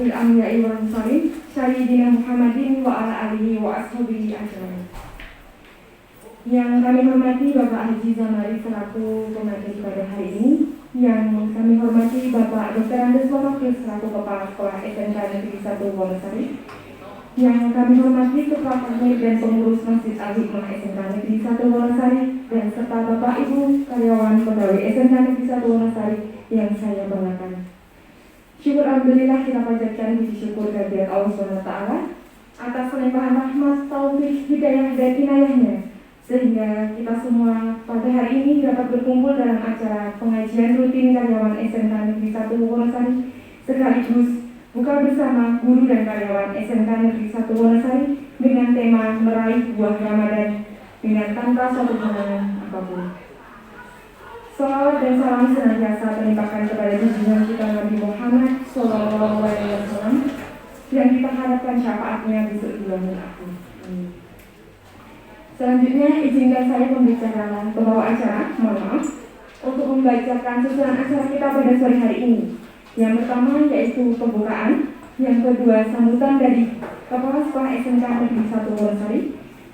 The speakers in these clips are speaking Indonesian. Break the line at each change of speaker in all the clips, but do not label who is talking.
asratil anbiya'i wal mursalin sayyidina Muhammadin wa ala alihi wa ashabihi ajmain. Yang kami hormati Bapak Haji Zamari selaku pengajar pada hari ini, yang kami hormati Bapak Dr. Andes Warokil selaku Kepala Sekolah SMK Negeri 1 Wonosari, yang kami hormati Ketua Takmir dan Pengurus Masjid Al-Hikmah SMK Negeri 1 Wonosari, dan serta Bapak Ibu karyawan pegawai SMK Negeri 1 Wonosari yang saya banggakan. Syukur alhamdulillah kita panjatkan puji syukur kehadirat Allah SWT atas limpahan rahmat, taufik, hidayah dan inayahnya, sehingga kita semua pada hari ini dapat berkumpul dalam acara pengajian rutin karyawan SMK Negeri 1 Wonosari sekaligus buka bersama guru dan karyawan SMK Negeri 1 Wonosari dengan tema meraih buah Ramadan dengan tanpa suatu halangan apapun. Salawat dan salam senantiasa terlimpahkan kepada junjungan kita Nabi Muhammad SAW yang kita harapkan syafaatnya besok di yaumul akhir. Selanjutnya izinkan saya pembicara pembawa acara, untuk membacakan susunan acara kita pada sore hari ini. Yang pertama yaitu pembukaan, yang kedua sambutan dari Kepala Sekolah SMK Negeri 1 Wonosari,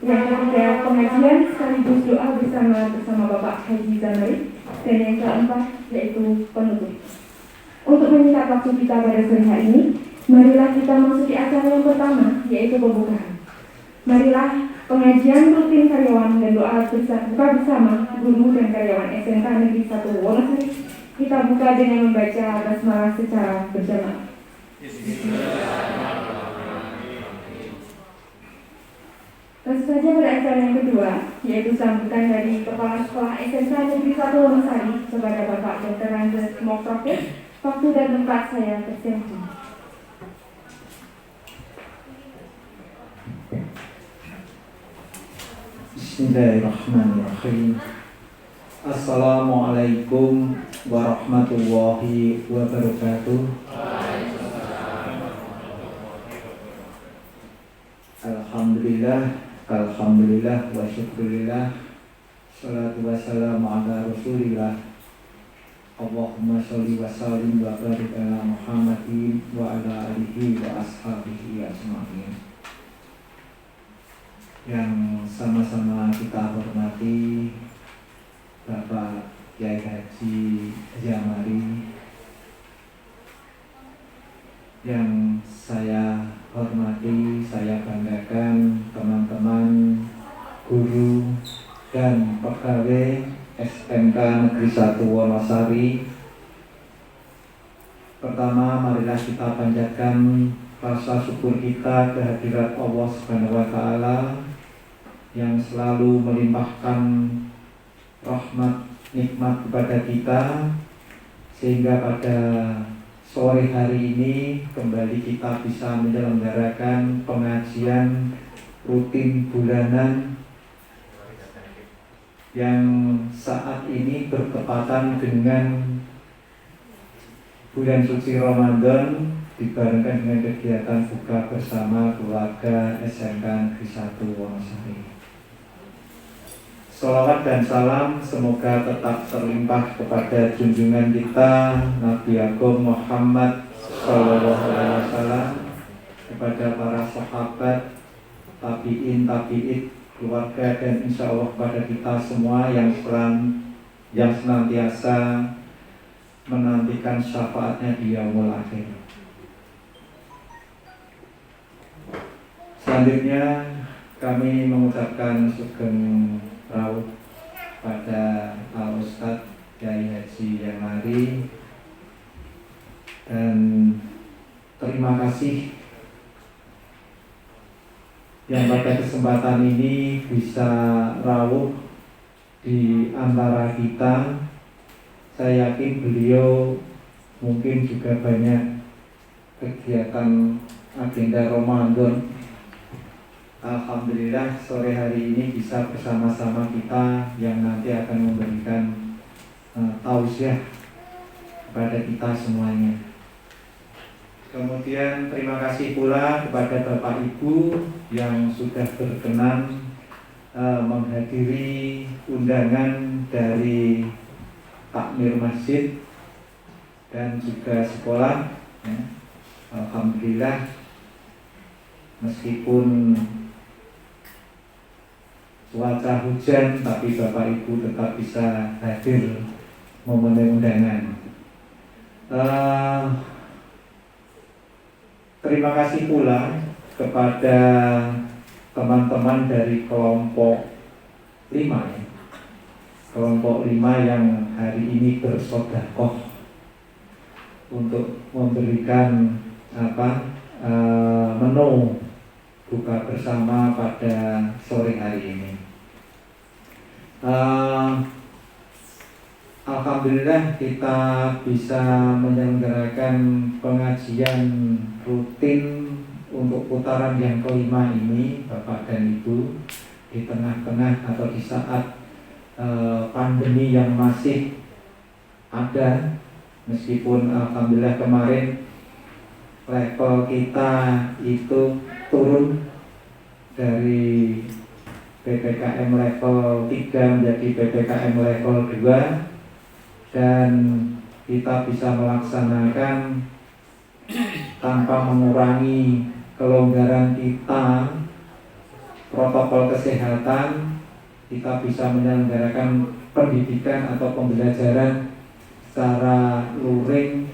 yang ketiga pengajian sekaligus doa bersama Bapak Haji Zamari, dan yang keempat yaitu penutup. Untuk menyingkat waktu kita pada sore hari ini, marilah kita masuki acara yang pertama yaitu pembukaan. Marilah pengajian rutin karyawan dan doa buka bersama guru dan karyawan SMK Negeri 1 Wonosari kita buka dengan membaca basmalah secara berjamaah. Langsung saja pada acara yang kedua, yaitu sambutan dari Kepala Sekolah SMK Negeri 1 Wonosari kepada Bapak Dr. Andes Warokil. Waktu dan tempat saya persilakan.
Bismillahirrahmanirrahim. Assalamualaikum warahmatullahi wabarakatuh. Alhamdulillah wa syukurillah. Salatu wassalamu ala rasulillah. Allahumma sholli wa sallim wa barik ala Muhammadin wa ala alihi wa ashabihi ajma'in. Yang sama-sama kita hormati Bapak Kiai Haji Zamari, yang saya hormati, saya banggakan teman-teman guru dan pegawai SMK Negeri 1 Wonosari. Pertama, marilah kita panjatkan rasa syukur kita kehadirat Allah Subhanahu wa Ta'ala yang selalu melimpahkan rahmat nikmat kepada kita, sehingga pada sore hari ini kembali kita bisa menyelenggarakan pengajian rutin bulanan yang saat ini bertepatan dengan bulan suci Ramadan, dibarengkan dengan kegiatan buka bersama keluarga SMK Negeri 1 Wonosari. Salawat dan salam semoga tetap terlimpah kepada junjungan kita Nabi Agung Muhammad SAW, kepada para sahabat, tabi'in, keluarga, dan insya Allah kepada kita semua yang senantiasa menantikan syafaatnya di yaumul akhir. Selanjutnya kami mengucapkan sugeng rawuh pada Pak Ustadz Kiai Haji Zamari, dan terima kasih yang pada kesempatan ini bisa rawuh di antara kita. Saya yakin beliau mungkin juga banyak kegiatan agenda Ramadan. Alhamdulillah sore hari ini bisa bersama-sama kita yang nanti akan memberikan tausiah kepada kita semuanya. Kemudian terima kasih pula kepada Bapak Ibu yang sudah berkenan menghadiri undangan dari takmir masjid dan juga sekolah, ya. Alhamdulillah, meskipun cuaca hujan, tapi Bapak Ibu tetap bisa hadir memenuhi undangan. Terima kasih pula kepada teman-teman dari kelompok 5 ya. Kelompok 5 yang hari ini bersedekah untuk memberikan menu buka bersama pada sore hari ini. Alhamdulillah kita bisa menyelenggarakan pengajian rutin untuk putaran yang kelima ini, Bapak dan Ibu, di tengah-tengah atau di saat pandemi yang masih ada. Meskipun alhamdulillah kemarin level kita itu turun dari PPKM level 3 menjadi PPKM level 2, dan kita bisa melaksanakan tanpa mengurangi kelonggaran kita, protokol kesehatan. Kita bisa menyelenggarakan pendidikan atau pembelajaran secara luring,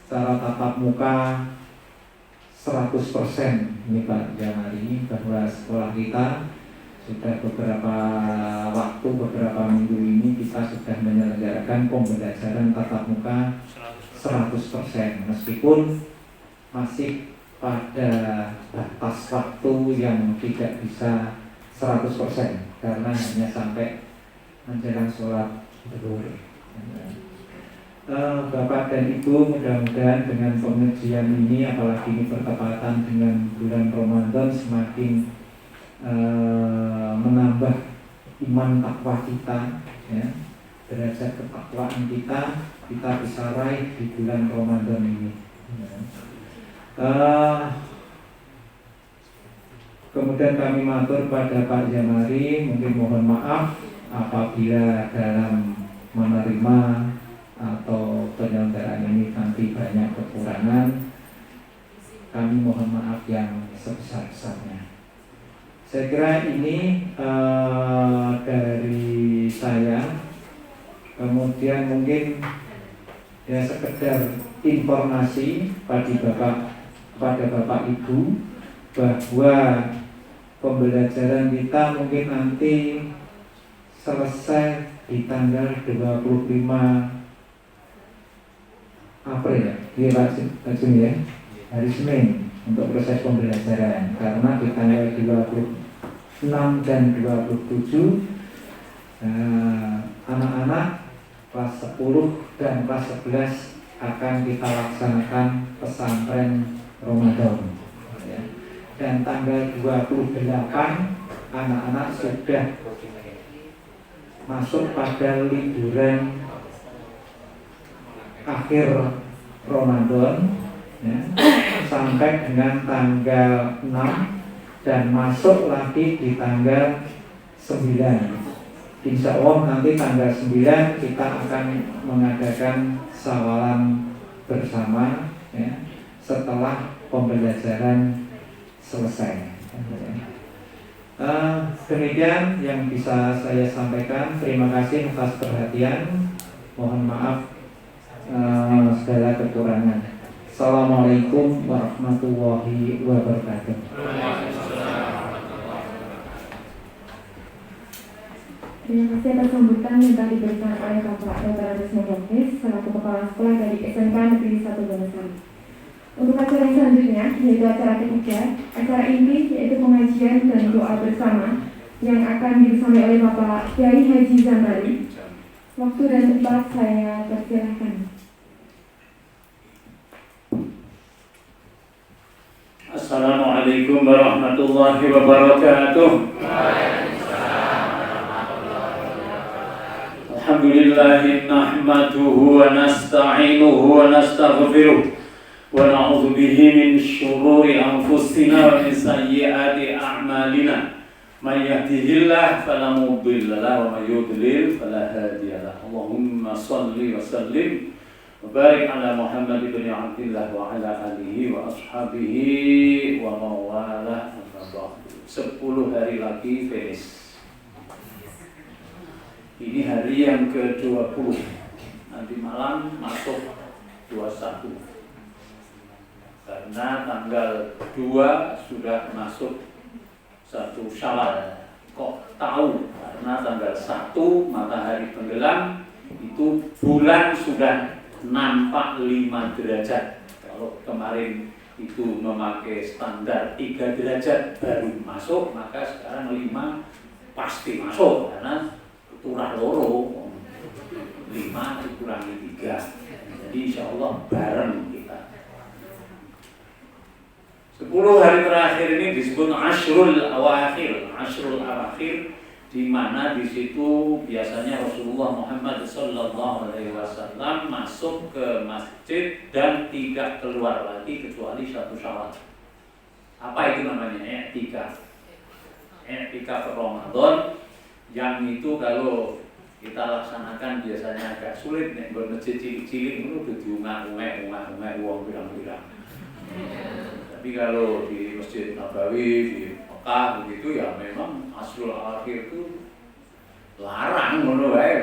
secara tatap muka 100% ini Pak Jamari, bahwa sekolah kita sudah beberapa waktu, beberapa minggu ini kita sudah menyelenggarakan pembelajaran tatap muka 100%, meskipun masih pada batas waktu yang tidak bisa 100% karena hanya sampai menjelang sholat zuhur. Bapak dan Ibu, mudah-mudahan dengan pengajian ini, apalagi ini bertepatan dengan bulan Ramadan, semakin menambah iman takwa kita, ya, derajat ketakwaan kita bisa raih di bulan Ramadan ini. Kemudian kami matur pada Pak Jamari, mungkin mohon maaf apabila dalam menerima atau penyelenggaraan ini nanti banyak kekurangan. Kami mohon maaf yang sebesar-besarnya. Saya kira ini dari saya. Kemudian mungkin ya sekedar informasi pada Bapak Ibu bahwa pembelajaran kita mungkin nanti selesai di tanggal 25 April ya, di Juni ya, hari Senin untuk proses pembelajaran, karena di tanggal 26 dan 27 anak-anak kelas 10 dan kelas 11 akan kita laksanakan pesantren Ramadan ya. Dan tanggal 28 anak-anak sudah masuk pada liburan akhir Ramadan ya, sampai dengan tanggal 6 dan masuk lagi di tanggal 9. Insya Allah nanti tanggal 9 kita akan mengadakan sawalan bersama ya, setelah pembelajaran selesai. Demikian yang bisa saya sampaikan. Terima kasih atas perhatian. Mohon maaf segala kekurangan. Assalamualaikum warahmatullahi wabarakatuh.
Terima kasih atas sambutan yang telah diberikan oleh Bapak Dr. Arisman Yofis selaku Kepala Sekolah dari SMK Negeri 1 Wonosari. Untuk acara yang selanjutnya, yaitu acara ketiga, acara inti yaitu pengajian dan doa bersama yang akan dibersama oleh Bapak Kiai Haji Zamari. Waktu dan tempat saya persilahkan.
Assalamualaikum warahmatullahi wabarakatuh. Alhamdulillahi nahmaduhu wa nasta'inuhu wa nastaghfiruh wa na'udzu bihi min syururi anfusina wa min sayyiati a'malina. May yahdihillahu fala mudilla lahu wa may yudlil fala hadiya lahu. Allahumma shalli wa sallim wa barik ala Muhammad ibn Abdillah wa ala alihi wa ashabihi wa mawalah. 10 hari lagi finish. Ini hari yang ke-20. Nanti malam masuk 21. Karena tanggal 2 sudah masuk 1 Syawal. Kok tahu? Karena tanggal 1 matahari tenggelam, itu bulan sudah nampak 5 derajat. Kalau kemarin itu memakai standar 3 derajat baru masuk, maka sekarang 5 pasti masuk karena turah loro 5 dikurangi 3. Jadi insya Allah bareng kita. 10 hari terakhir ini disebut Ashrul Awakhir. Ashrul Awakhir, di mana di situ biasanya Rasulullah Muhammad SAW masuk ke masjid dan tidak keluar lagi kecuali 1 Syawal. Apa itu namanya? I'tikaf. I'tikaf Ramadan, yang itu kalau kita laksanakan biasanya agak sulit nih. Bermasjid cilik-cilik itu udah diunggah uang bilang-bilang. Tapi kalau di Masjid Nabawi, di Mekah begitu ya memang Asrul Awakhir itu larang ngono wae.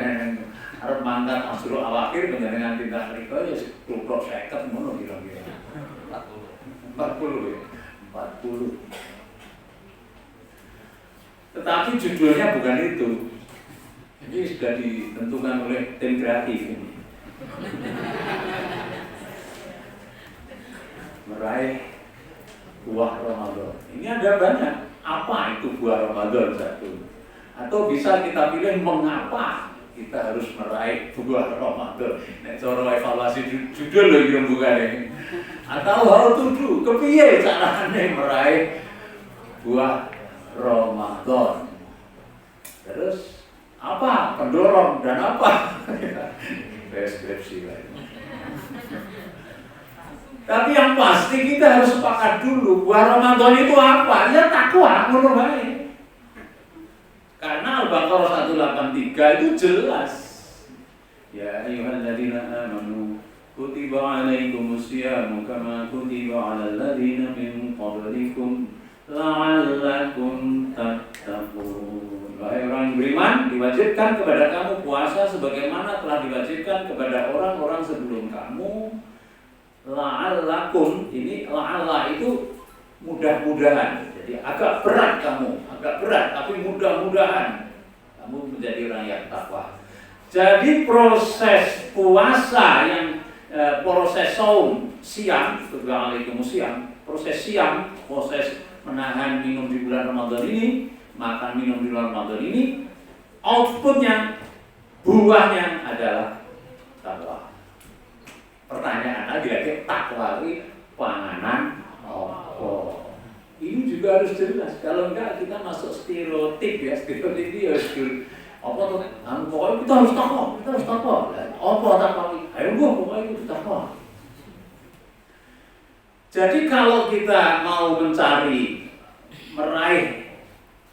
Arep mangkat Asrul Awakhir panjenengan tindak mriku ya 10% ngono kira-kira. 40 ya. 40. Tetapi judulnya bukan itu. Ini sudah ditentukan oleh tim kreatif ini. Meraih buah Ramadan. Ini ada banyak. Apa itu buah Ramadan satu? Atau bisa kita pilih mengapa kita harus meraih buah Ramadan. Nek cara evaluasi judul lho yang bukan. Atau how to do, kepiye carane meraih buah Ramadan. Terus apa pendorong dan apa deskripsi lain. Tapi yang pasti kita harus sepakat dulu, buah Ramadan itu apa? Ya takwa, ngono bae. Karena Al-Baqarah 183 itu jelas. Ya ayyuhalladzina amanu kutiba alaikumusyamu kama kutiba alal ladzina min qablikum la'allakum tattaqun. Wahai orang beriman, diwajibkan kepada kamu puasa sebagaimana telah diwajibkan kepada orang-orang sebelum kamu. La'allakum, ini la'alla itu mudah-mudahan. Jadi agak berat kamu, agak berat tapi mudah-mudahan kamu menjadi orang yang takwa. Jadi proses puasa yang proses saum, siam, siam, proses siam, proses menahan minum di bulan Ramadan ini, makan minum di bulan Ramadan ini, outputnya, buahnya adalah takwa. Pertanyaan lagi, takwa ini panganan apa? Ini juga harus jelas. Kalau enggak kita masuk stereotip ya, stereotip dia apa tuh? Pokoknya kita harus takwa, Apa takwa ini? Ayo gua pokoknya itu takwa. Jadi kalau kita mau meraih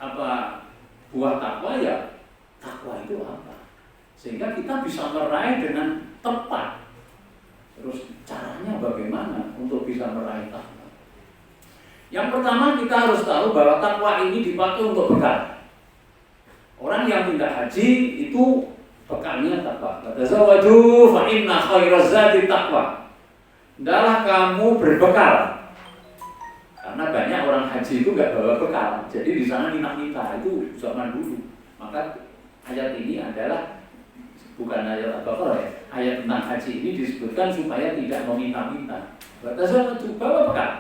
apa buah takwa, ya takwa itu apa? Sehingga kita bisa meraih dengan tepat. Terus caranya bagaimana untuk bisa meraih takwa? Yang pertama kita harus tahu bahwa takwa ini dipakai untuk bekal. Orang yang tidak haji itu bekalnya takwa. Tazawwaju fa inna khairaz zadi taqwa. Hendaklah kamu berbekal. Karena banyak orang haji itu enggak bawa bekal. Jadi di sana minta-minta, itu zaman dulu. Maka ayat ini adalah bukan ayat Al-Baqarah ya. Ayat tentang haji ini disebutkan supaya tidak meminta-minta. Tazawwaju, bawa bekal.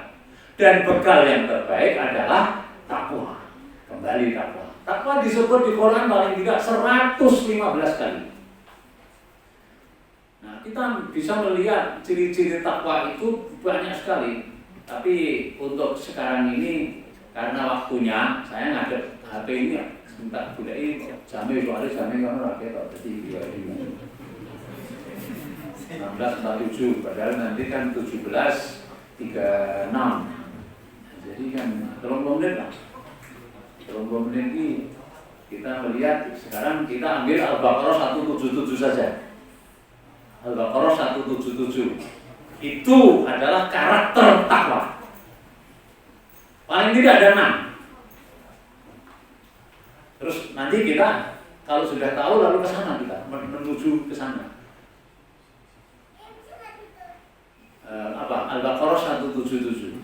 Dan bekal yang terbaik adalah takwa. Kembali takwa. Takwa disebut di Quran paling tidak 115 kali. Nah, kita bisa melihat ciri-ciri takwa itu banyak sekali. Tapi untuk sekarang ini karena waktunya saya ngadep HP ini ya. Sebentar budai jamnya soalnya jamnya kan rakyat atau jadi 16:47 padahal nanti kan 17:36. Jadi kan 30 menit lah. 30 menit ini kita melihat sekarang kita ambil Al-Baqarah 177 saja. Al-Baqarah 177 itu adalah karakter takwa. tidak ada 6. Terus nanti kita kalau sudah tahu lalu ke sana kita menuju ke sana. Al-Baqarah 177.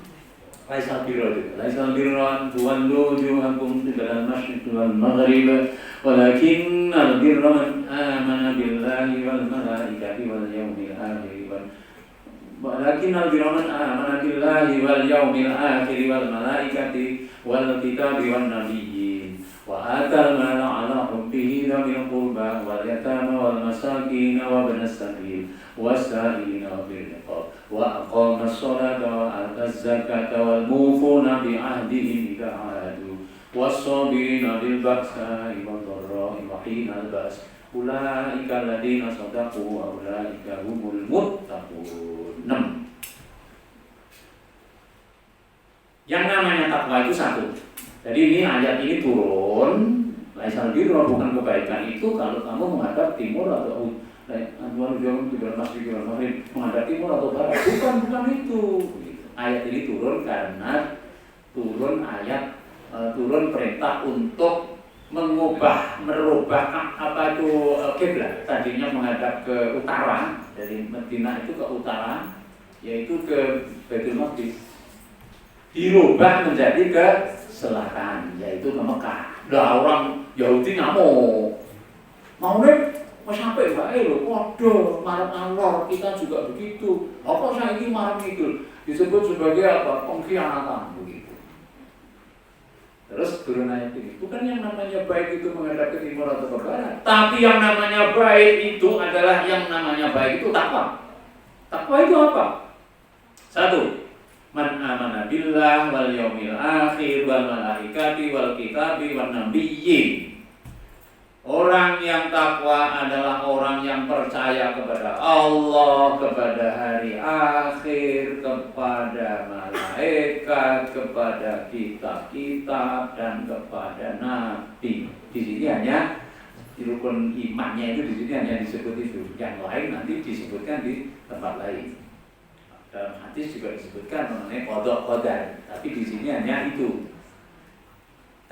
Laisal birra itu. Laisal birra tuwallu wujuhakum qibala al-masyriq wal maghrib, walakinnal birra man amana billahi wal malaikati wal yawmil akhir walakinnal birra man amana billahi wal yawmil akhir wal malaikati wal kitabi wan nabiyyin wa atal mala ala hubbihi dzil qurba wal yatama wal masakin wa ibnas sabil was-sa'ilina bil riqab wa aqama as-salata wa ata az-zakata wal mufuna bi ahdihim idza ahadu was-sabirina bil ba'sa'i wad dharra'i wa hinal ba's ulaika alladziina shadaqu wa ulaika humul muttaqun. 6. Yang namanya takwa itu satu. Jadi ini ayat ini turun, laisal birra bukan kebaikan itu kalau kamu menghadap timur atau menghadap timur atau barat, bukan itu. Ayat ini turun karena turun perintah untuk merubah kiblat. Tadinya menghadap ke utara, dari Madinah itu ke utara, yaitu ke Baitul Maqdis. Dirubah menjadi ke selatan, yaitu ke Mekah. Lah orang Yahudi ngamuk. Mau nih mau sampai bae lho, waduh, marah Allah, kita juga begitu. Apa saya ini marah itu? Disebut sebagai apa? Pengkhianatan begitu. Terus turun ayat ini. Bukan yang namanya baik itu menghadap ke timur atau ke barat, tapi yang namanya baik itu adalah yang namanya baik itu takwa. Takwa itu apa? 1. Man amana billah wal yaumil akhir wal malaikati wal kitabi wan nabiyyin. Orang yang takwa adalah orang yang percaya kepada Allah, kepada hari akhir, kepada malaikat, kepada kitab-kitab, dan kepada nabi. Di sini hanya di rukun imannya itu di sini hanya disebut itu. Yang lain nanti disebutkan di tempat lain. Dalam hadis juga disebutkan mengenai qada qadar, tapi di sini hanya itu.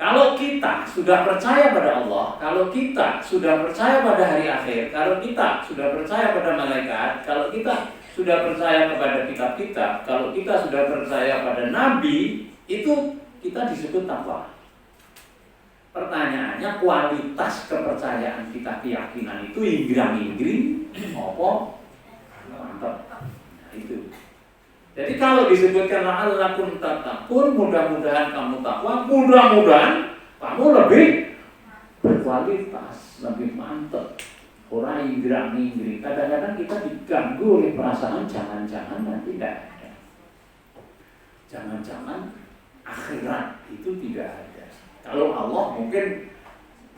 Kalau kita sudah percaya pada Allah, kalau kita sudah percaya pada hari akhir, kalau kita sudah percaya pada malaikat, kalau kita sudah percaya kepada kitab-kitab, kalau kita sudah percaya pada nabi, itu kita disebut takwa. Pertanyaannya, kualitas kepercayaan kita, keyakinan itu inggrang-inggring apa? Mantap. Nah, itu. Jadi kalau disebutkan la'allakum tattaqun, mudah-mudahan kamu takwa, mudah-mudahan kamu lebih berkualitas, lebih mantap. Orang inggrang-inggring. Kadang-kadang kita diganggu oleh perasaan jangan-jangan nanti tidak ada. Jangan-jangan akhirat itu tidak ada. Kalau Allah mungkin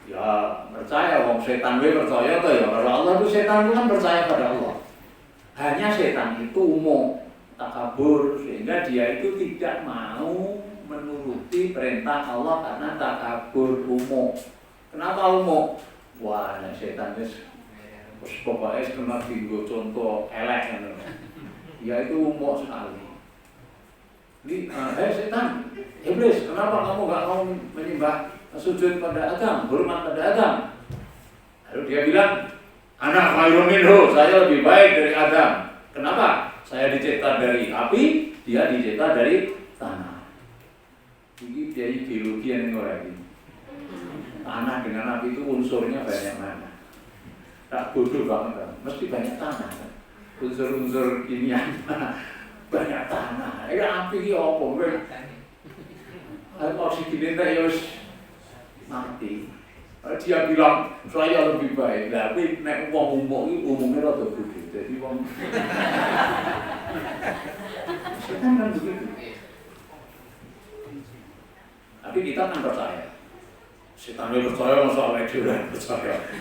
ya percaya, wong setan gue percaya tuh ya. Kalau Allah itu setan itu kan percaya pada Allah. Hanya setan itu umum takabur, sehingga dia itu tidak mau menuruti perintah Allah karena takabur umum. Kenapa umum? Wah, setan itu pokoknya kena tinggal contoh elek kan. Dia itu umum sekali. Ini, setan, iblis, kenapa kamu gak mau menyembah sujud pada Adam, hormat pada Adam? Lalu dia bilang, anak khairun minhu, saya lebih baik dari Adam. Kenapa? Saya dicipta dari api, dia dicipta dari tanah. Ini dia biologi yang ngorek. Tanah dengan api itu unsurnya banyak mana? Tak bodoh banget kan? Mesti banyak tanah kan? Unsur-unsur kimia banyak tanah. Api ini apa? Oksigen itu harus mati. Dia bilang saya lebih baik, tapi nek wong umumnya rada bodoh. Jadi wong setan kan begitu. Tapi kita kan percaya. Setan percaya masalah itu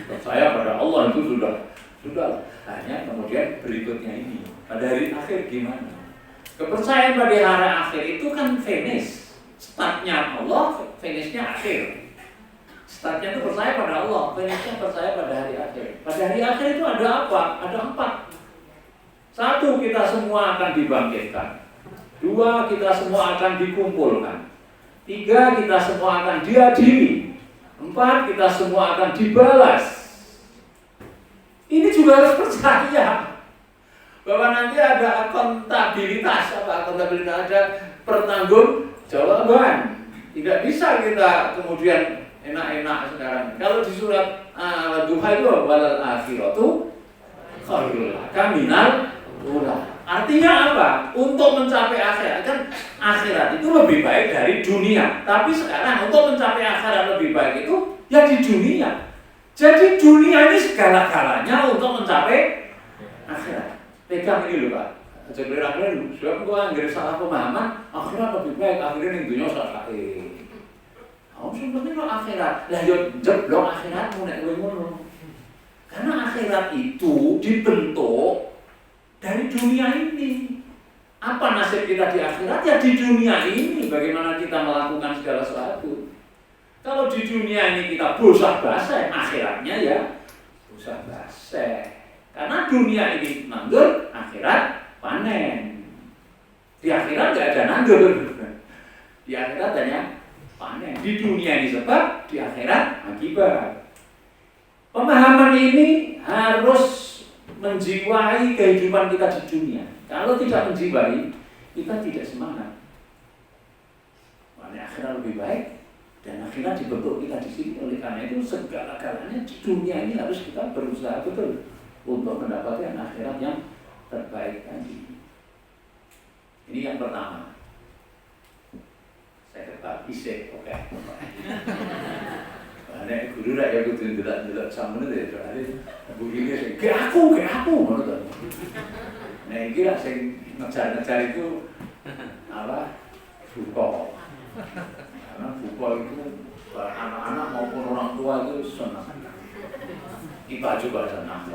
percaya pada Allah itu sudah. Hanya kemudian berikutnya ini pada hari akhir gimana? Kepercayaan pada hari akhir itu kan finish. Startnya Allah, finishnya akhir. Startnya itu percaya pada Allah, finishnya percaya pada hari akhir. Pada hari akhir itu ada apa? Ada 4. 1, kita semua akan dibangkitkan. 2, kita semua akan dikumpulkan. 3, kita semua akan diadili. 4, kita semua akan dibalas. Ini juga harus percaya bahwa nanti ada akuntabilitas, ada pertanggungjawaban. Tidak bisa kita kemudian enak-enak sekarang. Kalau di surat Duha itu walal akhiratu khairul laka minal ula. Artinya apa? Untuk mencapai akhirat, kan akhirat itu lebih baik dari dunia. Tapi sekarang untuk mencapai akhirat lebih baik itu ya di dunia. Jadi dunia ini segala-galanya untuk mencapai akhirat. Pegang ini loh Pak. Jadi akhirnya sebab gua anggere salah pemahaman, akhirat lebih baik, akhirnya ning dunya sakake. Sebenarnya lo akhirat, lah yo jeblok akhiratmu nek kowe ngono. Karena akhirat itu dibentuk dari dunia ini. Apa nasib kita di akhirat? Ya di dunia ini. Bagaimana kita melakukan segala sesuatu. Kalau di dunia ini kita bosah-basah, akhiratnya ya bosah-basah. Karena dunia ini nandur, akhirat panen. Di akhirat nggak ada nandur. Di akhirat hanya panen. Di dunia ini sebab, di akhirat akibat. Pemahaman ini harus menjiwai kehidupan kita di dunia. Kalau tidak menjiwai, kita tidak semangat. Makanya akhirat lebih baik dan akhirat dibentuk kita di sini. Oleh karena itu segala-galanya di dunia ini harus kita berusaha betul untuk mendapatkan akhirat yang terbaik tadi. Ini yang pertama. Saya tetap isek, oke. Nek guru ra ya kudu ndelok sampeyan ya soalé begini sing ke aku ngono to. Nah iki lah sing ngejar-ngejar itu apa? Buka. Karena buka itu anak-anak maupun orang tua itu senang. Kita juga senang.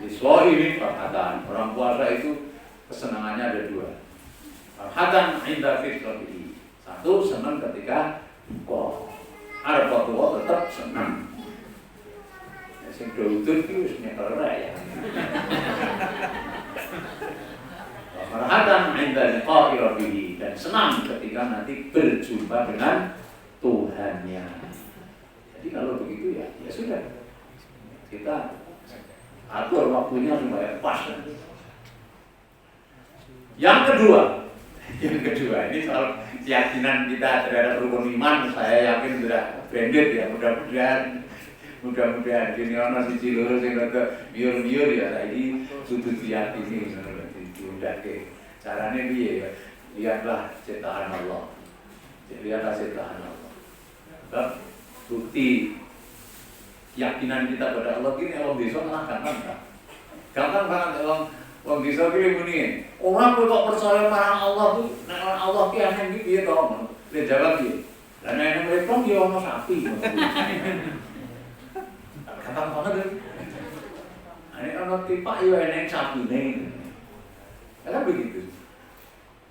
Iswa ini perkataan orang puasa itu kesenangannya ada 2. Farhatan inda fitratihi. 1 senang ketika buka. Arep tua tetap senang. Sing doudut itu wis nyekel ya. Farhatan inda liqa'i rabbih, dan senang ketika nanti berjumpa dengan Tuhannya. Jadi kalau begitu ya sudah. Kita atur waktunya supaya pas. Yang kedua ini soal keyakinan kita terhadap rukun iman. Saya yakin sudah branded ya, mudah-mudahan ini orang siji loro sing rada biur-biur ya saiki kudu diyakini ngono diundake. Carane piye ya? Lihatlah ciptaan Allah. Lihatlah ciptaan Allah. Sebab bukti keyakinan kita pada Allah ini orang desa malah gampang banget orang desa ini muni. Orang kok percaya marang Allah tuh, nek Allah ki ana iki piye to? Le jawab piye? Lah nek mereka ki ono sapi. Gampang banget. Ane ono tipak yo eneng sapine. Kan begitu.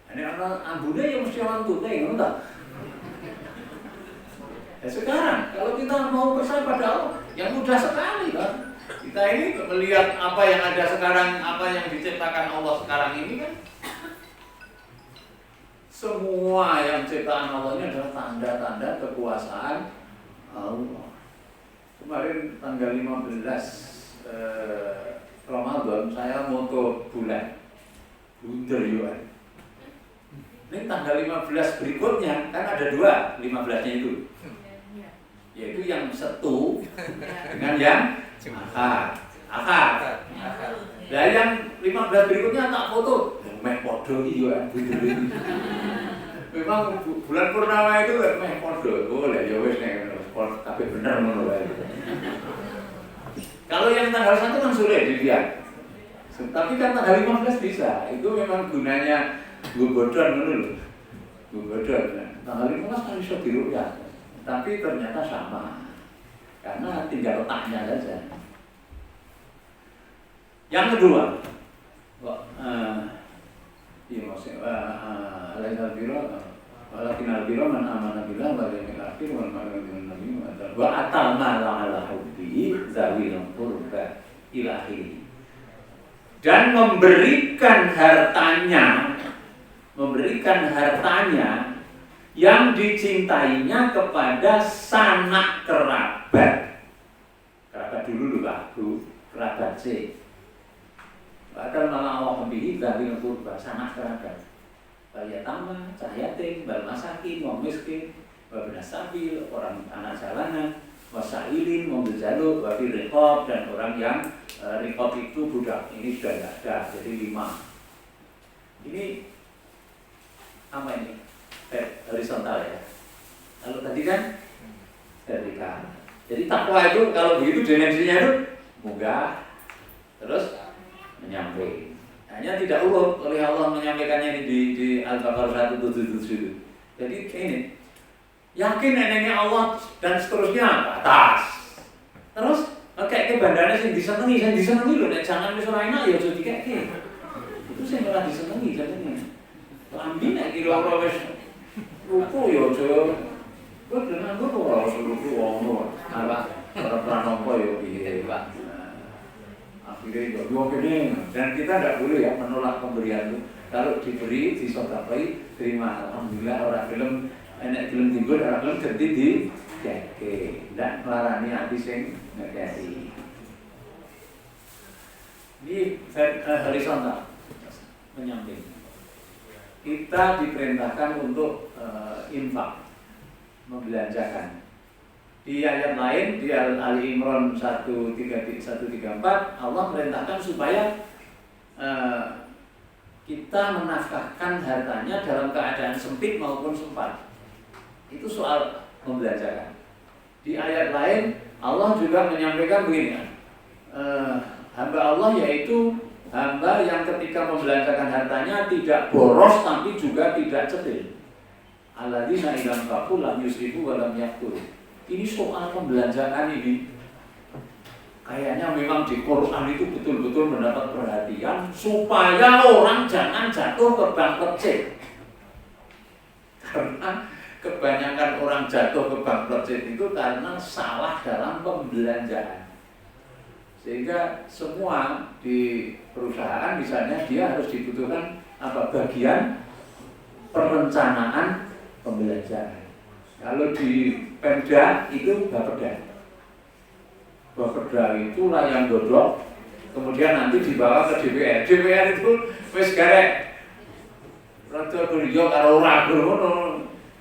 Ane ono ambune yo mesti ono tute, ngono ta? Sekarang kalau kita mau percaya pada Allah, yang mudah sekali kan. Kita ini melihat apa yang ada sekarang, apa yang diciptakan Allah sekarang ini kan. Semua yang ciptaan Allah ini adalah tanda-tanda kekuasaan Allah. Kemarin tanggal 15 Ramadan saya moto bulan Bunder Yuan. Ini tanggal 15 berikutnya kan ada 2, 15-nya itu. Yaitu yang Setu dengan yang Ahad. Lah yang 15 berikutnya tak foto. Meh podo iki yo memang bulan purnama itu meh podo. Oh lah ya wis nek tapi bener ngono wae. Kalau yang tanggal 1 kan sulit dilihat. Tapi kan tanggal 15 bisa. Itu memang gunanya gugodon ngono lho. Gugodon. Tanggal 15 kan iso dirukyat. Tapi ternyata sama. Karena tinggal letaknya saja. Yang kedua, alaihal biro, walakinal biro man amana billah wa yawmil akhir wal ma'amil nabi wa atal mala ala hubbi zawil qurba ilahi. Dan memberikan hartanya yang dicintainya kepada sanak kerabat. Kerabat dulu Pak, Bu, kerabat C. Bahkan malah Allah bihi dari kurba sanak kerabat. Bayatama, cahayatin, bal masakin, wong miskin, wabna sabil, orang anak jalanan, wasailin, mobil jalur, wabil rekop, dan orang yang rekop itu budak. Ini sudah tidak ada, jadi 5. Ini apa ini? Horizontal ya. Kalau tadi kan vertikal. Jadi takwa itu kalau begitu dimensinya itu munggah, terus menyampaikan. Hanya tidak urut oleh Allah menyampaikannya di Al-Baqarah 177. Jadi ini yakin neneknya Allah dan seterusnya atas. Terus kayak bandane sing disenengi lho, nek jangan wis ora enak ya aja dikeke. Itu sing ora disenengi jane. Lambi nek kira ora wis ruku ya aja. Kok dengan kok ora ruku wong apa ora pranopo ya piye, Pak. Akhirnya ya dua gini, dan kita tidak boleh ya menolak pemberian itu. Kalau diberi, disodakai, terima. Alhamdulillah orang film, enak film timbul, orang film ganti di jake. Tidak melarani hati sing ngekasi. Ini horizontal, menyamping. Kita diperintahkan untuk infak, membelanjakan. Di ayat lain, di Ali Imran 134, Allah merintahkan supaya kita menafkahkan hartanya dalam keadaan sempit maupun sempat. Itu soal membelanjakan. Di ayat lain, Allah juga menyampaikan begini, hamba Allah yaitu hamba yang ketika membelanjakan hartanya tidak boros tapi juga tidak cetil. Alladzina idza anfaqu lam yusrifu wa lam yaqtur. Ini soal pembelanjaan ini kayaknya memang di Quran itu betul-betul mendapat perhatian supaya orang jangan jatuh ke bank pecik. Karena kebanyakan orang jatuh ke bank pecik itu karena salah dalam pembelanjaan. Sehingga semua di perusahaan misalnya dia harus dibutuhkan bagian perencanaan pembelanjaan. Kalau di Pemda itu Bapeda. Bapeda itulah yang dodok, kemudian nanti dibawa ke DPR. DPR itu wis garek rada beliau karo ora ngono.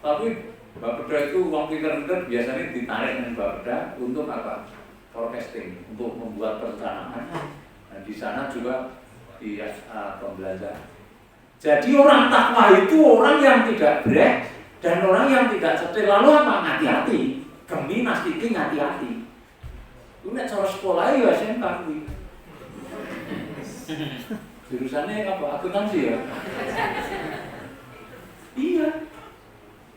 Tapi Bapeda itu uang pinter-pinter biasanya ditarik dengan Bapeda untuk apa? Forecasting, untuk membuat perencanaan. Nah, di sana juga di pembelanjaan. Jadi orang takwa itu orang yang tidak brek dan orang yang tidak setir. Lalu apa? Hati-hati. Gemi nastiki hati-hati. Lu nek cara sekolah ya SMK kuwi. Jurusannya apa? Akuntansi ya? Iya.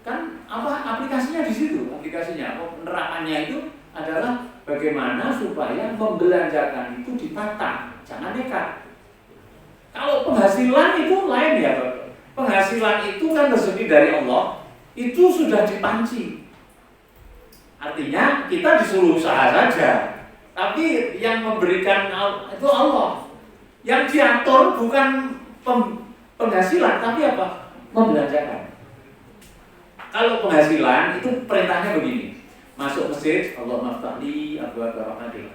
Kan apa aplikasinya di situ? Aplikasinya penerapannya itu adalah bagaimana supaya membelanjakan itu ditata, jangan nekat. Kalau penghasilan itu lain ya, Bapak. Penghasilan itu kan rezeki dari Allah. Itu sudah dipanci. Artinya kita disuruh usaha saja. Tapi yang memberikan itu Allah. Yang diatur bukan penghasilan, tapi apa? Membelanjakan. Kalau penghasilan itu perintahnya begini. Masuk masjid, Allah maftahli abwaab rahmatik.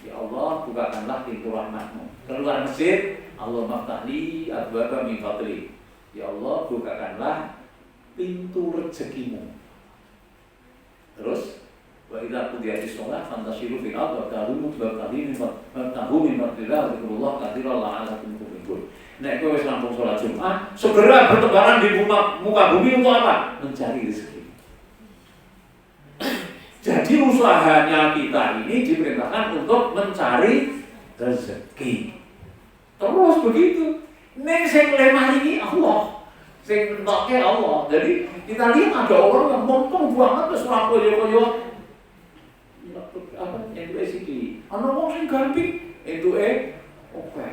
Ya Allah, bukakanlah pintu rahmatmu. Keluar masjid, Allah maftahli abwaab min fadli. Ya Allah, bukakanlah pintu rezekimu. Terus wa idza qudiyatis shalah fantasiru fil ardi wabtaghu min fadlillah wa dzikrullahi katsiran la'allakum tuflihun. Nek kowe wis rampung salat Jumat, segera bertebaran di muka bumi untuk apa? Mencari rezeki. Jadi usahanya kita ini diperintahkan untuk mencari rezeki. Terus begitu. Nek sing lemah ini Allah. Sing entoke Allah. Jadi kita lihat ada orang yang mompong banget terus ora koyo-koyo apa entuke siki. Ana wong sing gamping entuke oke.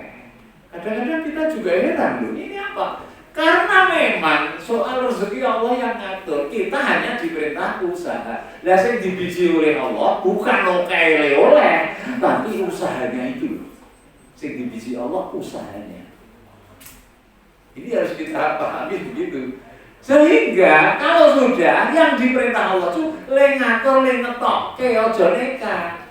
Kadang-kadang kita juga heran loh, ini apa? Karena memang soal rezeki Allah yang ngatur. Kita hanya diperintah usaha. Lah sing dibiji oleh Allah bukan oke oleh, tapi usahanya itu. Sing dibiji Allah usahanya. Ini harus kita pahami begitu. Sehingga kalau sudah yang diperintah Allah itu lengatur lengetok ojo nekat.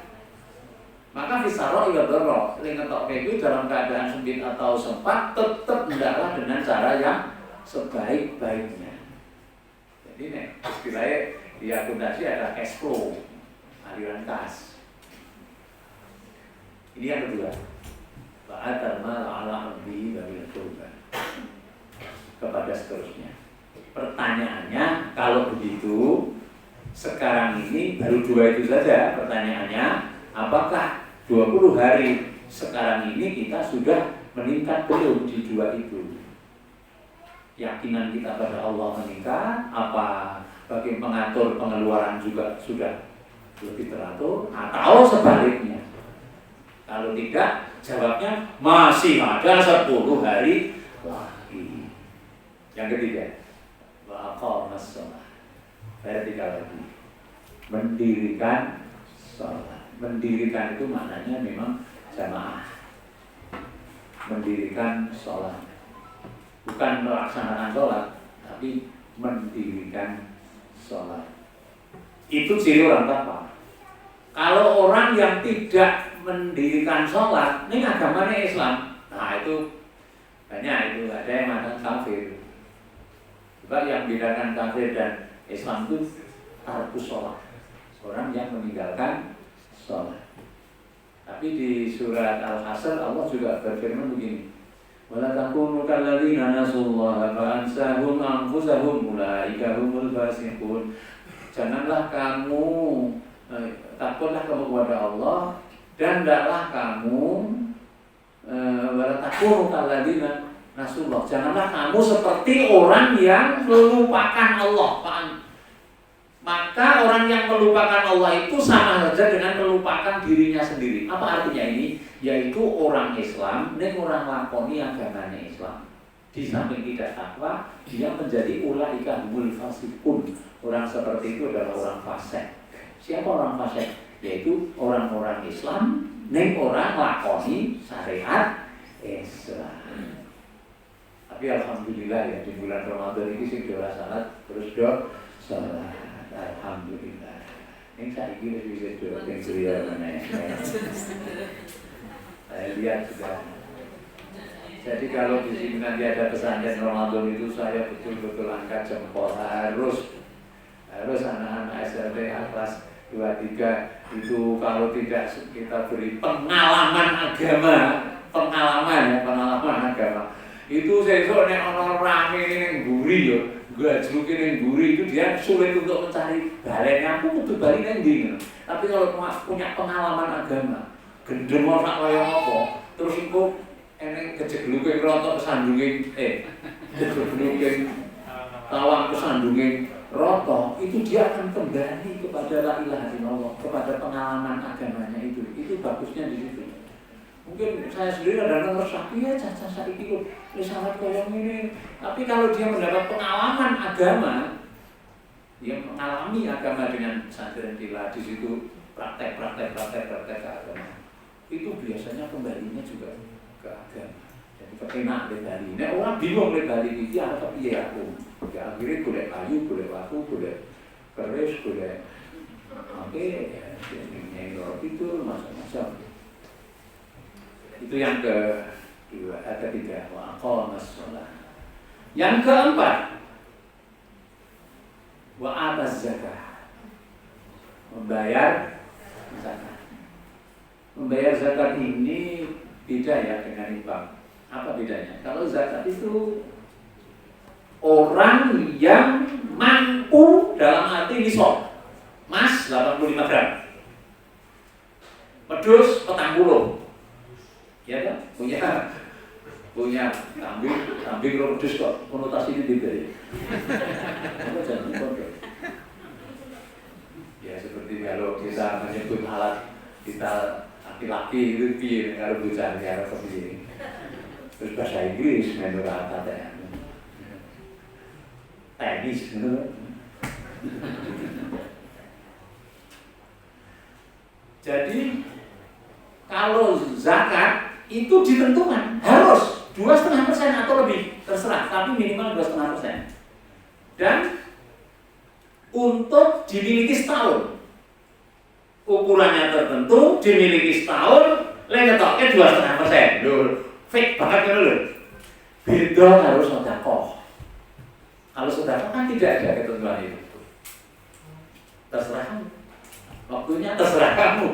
Maka fisaro ila doro lengetok itu dalam keadaan sempit atau sempat tetap hendaklah dengan cara yang sebaik-baiknya. Jadi nih istilahnya di akuntansi ada cash flow, aliran kas. Ini yang kedua. Ba'atal mal ala abdi babil kurban. Kepada seterusnya. Pertanyaannya, kalau begitu sekarang ini baru 2 itu saja pertanyaannya, apakah 20 hari sekarang ini kita sudah meningkat belum di 2 itu? Keyakinan kita pada Allah meningkat, apa bagi pengatur pengeluaran juga sudah lebih teratur, atau sebaliknya? Kalau tidak, jawabnya masih ada 10 hari lagi. Yang ketiga, waqamas shalah. Vertikal lagi. Mendirikan sholat. Mendirikan itu maknanya memang jamaah. Mendirikan sholat. Bukan melaksanakan sholat, tapi mendirikan sholat. Itu ciri orang takwa. Kalau orang yang tidak mendirikan sholat, ini agamanya Islam. Nah itu banyak itu, ada yang mengatakan kafir. Sebab yang membedakan kafir dan Islam itu tarkus sholat. Orang yang meninggalkan sholat. Tapi di surat Al-Hasr Allah juga berfirman begini. Wala takunu kalladzina nasullaha fa ansahum anfusahum ulaika humul fasiqun. Janganlah kamu takutlah kamu kepada Allah dan hendaklah kamu wala takunu kalladzina nasullah. Janganlah kamu seperti orang yang melupakan Allah. Maka orang yang melupakan Allah itu sama saja dengan melupakan dirinya sendiri. Apa artinya ini? Yaitu orang Islam, ini orang lakoni agamanya Islam. Di samping tidak takwa, dia menjadi ulaika humul fasiqun. Orang seperti itu adalah orang fasik. Siapa orang fasik? Yaitu orang-orang Islam, ini orang lakoni syariat Islam. Tapi alhamdulillah ya di bulan Ramadan ini sing doa salat terus doa salat. Alhamdulillah. Ini saya kira bisa doa yang ceria mana. Saya lihat sudah. Jadi kalau di sini nanti ada pesantren Ramadan itu saya betul-betul angkat jempol, harus anak-anak SMP kelas 2-3 itu kalau tidak kita beri pengalaman agama itu sesuk nek ana rame ning mburi yo gajluke ning mburi itu dia sulit untuk mencari balennya aku kudu bali nang ndi. Tapi kalau punya pengalaman agama gendeng ora kaya apa terus engko eneng kejegluke rontok kesandunge kejegluke tawang kesandunge roto itu dia akan kembali kepada la ilaha illallah, kepada pengalaman agamanya itu bagusnya di situ. Mungkin saya sendiri kadang ngerasa iya caca saiki kok sangat kayak ini. Tapi kalau dia mendapat pengalaman agama, dia mengalami agama dengan sadar tila di situ praktek agama. Itu biasanya kembalinya juga ke agama. Jadi kepenak le Bali. Nek orang bingung le Bali iki arep piye aku. Ya akhirnya golek kayu, golek watu, golek keris, golek ini itu macam-macam. Itu yang kedua, ketiga, wa aqamas shalah. Yang keempat, wa ataz zakah. Membayar zakat. Membayar zakat ini beda ya dengan infak. Apa bedanya? Kalau zakat itu orang yang mampu dalam arti nisab. Emas 85 gram. Pedus 40. Ya kan? Punya kambing rodus kok konotasi ini beda ya. Apa jangan kontrol. Ya seperti kalau kita menyebut alat kita laki-laki itu piye karo bocah karo kepiye. Terus bahasa Inggris menurut kata ya. Tenis menurut. Jadi kalau zakat itu ditentukan harus 2,5% atau lebih terserah, tapi minimal 2,5%. dan untuk dimiliki setahun. Ukurannya tertentu, dimiliki setahun, leketoknya 2,5%. Loh, fake banget kan lho. Beda harus sedekah. Kalau sedekah kan tidak ada ketentuan itu. Terserah kamu. Waktunya terserah kamu.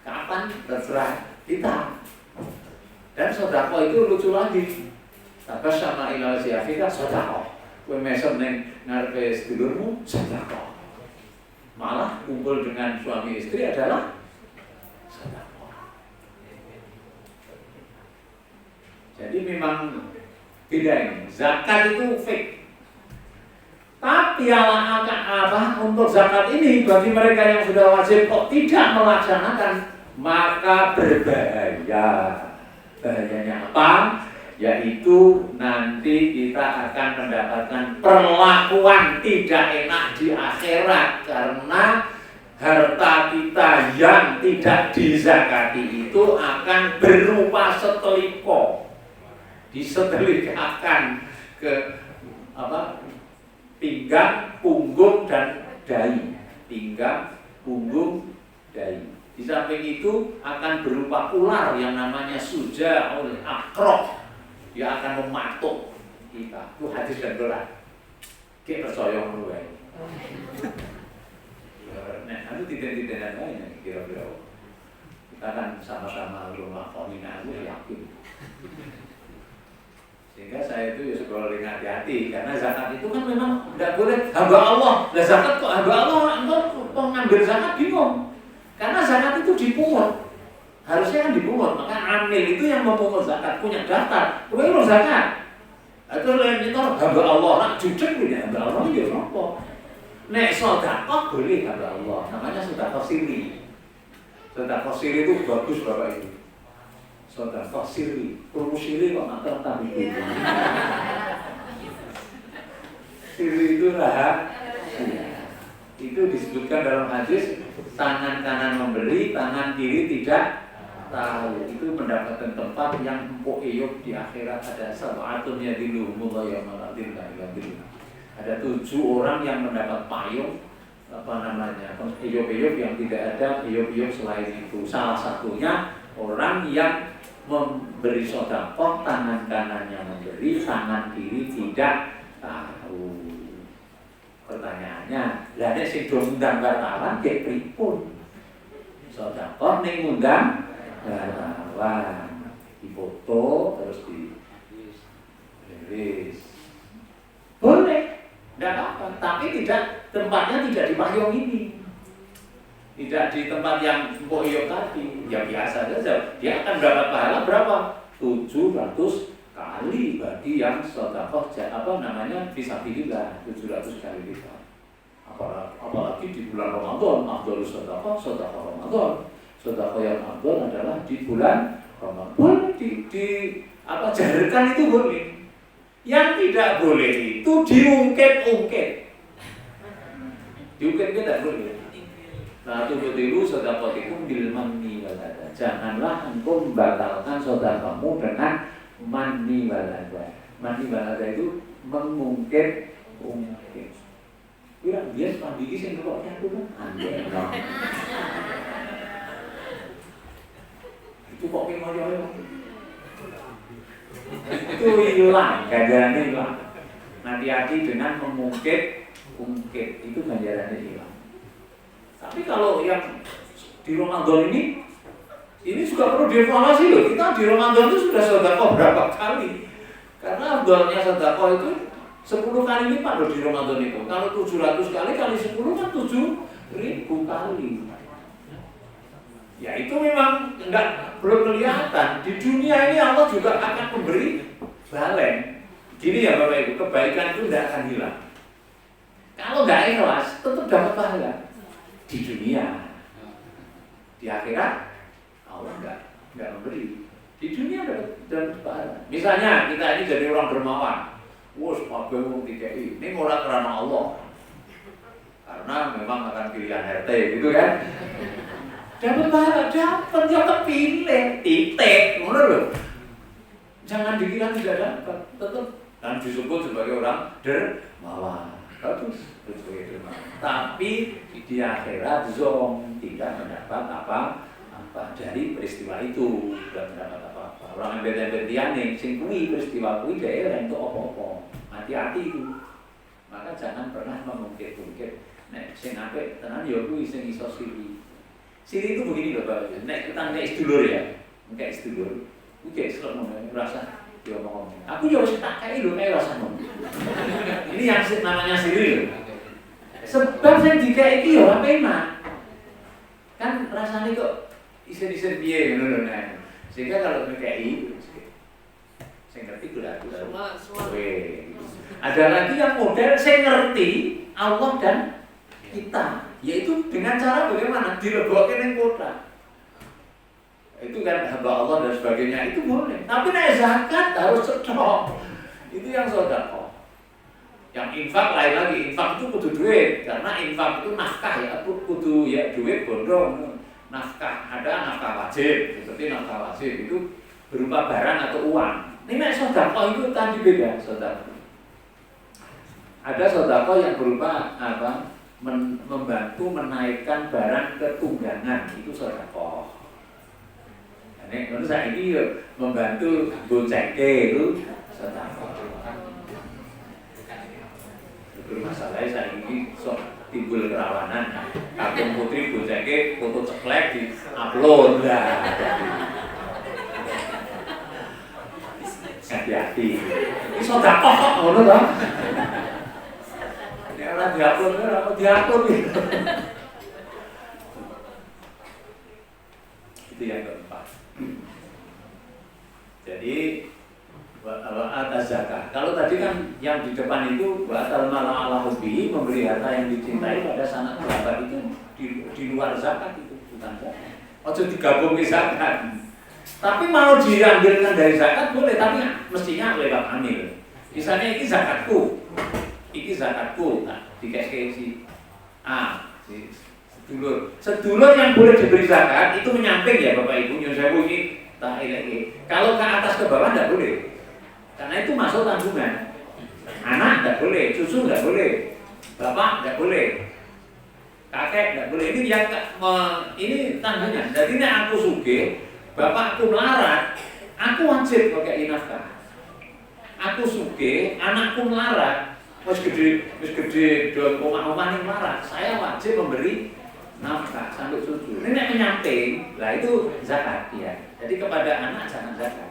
Kapan terserah kita. Dan sedekah itu lucu lagi. Tapi sama ilal siafika sedekah. Kowe mesem ning ngarepe sedulurmu sedekah. Malah kumpul dengan suami istri adalah sedekah. Jadi memang beda ini. Zakat itu fake. Tapi untuk zakat ini bagi mereka yang sudah wajib kok tidak melaksanakan, maka berbahaya. Bahayanya apa? Yaitu nanti kita akan mendapatkan perlakuan tidak enak di akhirat karena harta kita yang tidak dizakati itu akan berupa seteliko, disetelikakan ke pinggang, punggung dan dahi. Pinggang, punggung, dahi. Di samping itu akan berupa ular yang namanya sujaul akroh. Dia akan mematuk kita. Itu hadis dan Quran. Kita percaya mulai. Nah, itu tidak lain kira-kira. Kita kan sama-sama rumah komina aku yakin. Sehingga saya itu ya sekolah dengan hati-hati karena zakat itu kan memang tidak boleh hamba Allah. Lah zakat kok hamba Allah, engkau pengambil zakat bingung. Karena zakat itu dipungut. Harusnya kan dipungut, maka amil itu yang memungut zakat punya daftar. Kowe ora zakat. Atau lain itu hamba Allah, nak jujur punya hamba Allah ya apa? Nek sedekah boleh hamba Allah, namanya sedekah sirri. Sedekah sirri itu bagus Bapak Ibu. Sedekah sirri, kurung sirri kok nak tertam itu. Sirri itu rahasia. Itu disebutkan dalam hadis, tangan kanan memberi, tangan kiri tidak tahu. Itu mendapatkan tempat yang empuk eyup di akhirat. Ada sab'atun yadiluhum yawmal qiyamah. Ada 7 orang yang mendapat payung eyup-eyup yang tidak ada eyup-eyup selain itu. Salah satunya orang yang memberi sedekah, tangan kanannya memberi, tangan kiri tidak tahu. Pertanyaannya, lah nek sing do ngundang wartawan nggih pripun? Sedekah ning ngundang wartawan, dipoto terus dirilis. Boleh, tidak apa-apa, tapi tidak tempatnya tidak di payung ini. Tidak di tempat yang empuk-eyup tadi. Ya biasa saja. Dia akan dapat pahala berapa? 700 kali bagi yang sedekah fisabilillah 700 kali lipat. Apalagi di bulan Ramadan, afdhalus sedekah Ramadan. Sedekah yang afdhal adalah di bulan Ramadan. Boleh dijarkan itu boleh. Yang tidak boleh itu diungkit-ungkit. Diungkit tidak boleh. Nah, tubtilu sedekahatikum bil manni wal adha. Janganlah engkau membatalkan sedekahmu dengan manni wal adha. Manni wal adha itu mengungkit-ungkit. Kira dia pandigi sing ngeloknya aku kan aneh. Itu kok ngoyo-ngoyo. Itu hilang, ganjarannya hilang. Hati-hati dengan mengungkit-ungkit, itu ganjarannya hilang. Tapi kalau yang di Ramadan ini juga perlu dievaluasi loh. Kita di Ramadan itu sudah sedekah berapa kali? Karena afdhalnya sedekah itu 10 kali lipat loh di Ramadan itu. Kalau 700 kali 10 kan 7.000 kali. Ya itu memang belum kelihatan. Di dunia ini Allah juga akan memberi balen. Gini ya Bapak Ibu, kebaikan itu tidak akan hilang. Kalau nggak ikhlas, tetap dapat pahala di dunia. Di akhirat Allah nggak memberi. Di dunia dapat pahala. Misalnya kita ini jadi orang dermawan. Wes kabeh wong dikeki. Ini ora karena Allah. Karena memang akan pilihan RT gitu kan. Dapat pahala, dapat ya kepilih, titik, ngono lho. Jangan dikira tidak dapat, tetap dan disebut sebagai orang dermawan. Bagus, sebagai dermawan. Tapi di akhirat zong, tidak mendapat apa dari peristiwa itu, tidak mendapat apa-apa. Orang yang beda-bedanya, sing kuwi peristiwa kuwi dia entuk apa-apa. Hati-hati itu. Maka jangan pernah memungkir-mungkir. Nek sing apik tenan ya kuwi sing iso siri. Siri itu begini loh Pak. Nek kita nek sedulur ya, nek sedulur. Oke, selalu rasa dia ngomong. Aku ya harus tak kayak lho kayak rasa ngomong. Ini yang namanya siri loh. Sebab saya dikai iki ya apa enak. Kan rasanya kok isen-isen piye ngono lho nek. Sehingga kalau dikai saya ngerti sudah. Ada lagi yang model saya ngerti Allah dan kita, yaitu dengan cara bagaimana dilebokke ning kota. Itu kan hamba Allah dan sebagainya itu boleh. Tapi nek zakat harus cetok. Itu yang sedekah. Yang infak lain lagi. Infak itu kudu duit karena infak itu nafkah ya, kudu ya duit bondo. Nafkah ada nafkah wajib. Seperti nafkah wajib itu berupa barang atau uang. Ini nek sedekah itu tadi beda sedekah. Ada sedekah yang berupa apa? Membantu menaikkan barang ke tunggangan, itu sedekah. Nek menurut saya ini membantu gojeke itu sedekah. Masalahnya saya ini sok timbul kerawanan. Kakung putri gojeke foto ceklek di upload lah. Hati-hati. Ini sedekah kok ngono to. Nek ora diupload ora diatur gitu. Itu yang keempat. Jadi atas zakat. Kalau tadi kan yang di depan itu batal malah ala hobi, memberi harta yang dicintai pada sanak kerabat itu di luar zakat itu bukan zakat. Ojo digabung ke zakat. Tapi mau diambilkan dari zakat boleh, tapi mestinya lewat amil. Misalnya ini zakatku, nah, dikasih si si sedulur yang boleh diberi zakat itu menyamping ya Bapak Ibu nyuwun sewu ini tak lagi. Kalau ke atas ke bawah tidak boleh. Karena itu masuk tanggungan. Anak tidak boleh, cucu tidak boleh, bapak tidak boleh, kakek tidak boleh. Ini yang ini tandanya. Jadi ini aku sugih, bapakku melarat, aku wajib pakai nafkah. Aku sugih, anakku melarat, wis gede omah-omah ning melarat, saya wajib memberi nafkah sampai cucu. Ini yang menyamping, lah itu zakat ya. Jadi kepada anak jangan zakat.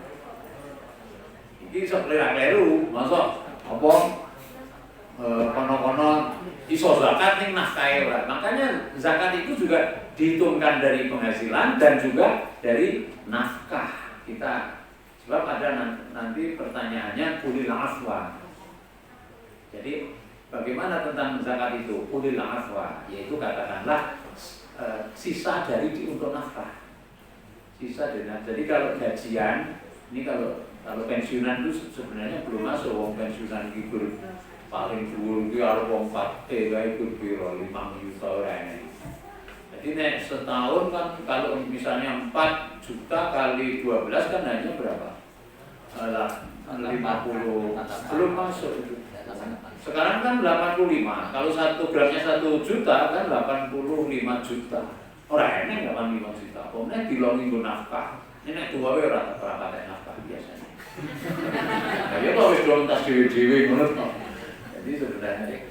Ini sok kleru, masuk apa kono-kono iso zakat ning nafkahe ora. Makanya zakat itu juga dihitungkan dari penghasilan dan juga dari nafkah kita. Sebab ada nanti pertanyaannya kulil afwa. Jadi bagaimana tentang zakat itu? Kulil afwa, yaitu katakanlah sisa dari untuk nafkah. Sisa dari nafkah. Jadi kalau gajian, ini kalau pensiunan itu sebenarnya belum masuk wong pensiunan itu paling dhuwur iki arep wong 4T wae iku piro 5 juta ora. Jadi nek setahun kan kalau misalnya 4 juta kali 12 kan hanya berapa? 50 belum masuk itu. Sekarang kan 85. Kalau 1 gramnya 1 juta kan 85 juta. Ora enek 85 juta. Pokoknya dilongi nggo nafkah. Ini nek tuwa wae ora pakai nafkah biasanya. Nah, ya kok wis dontas dhewe-dhewe ngono to. Jadi sebenarnya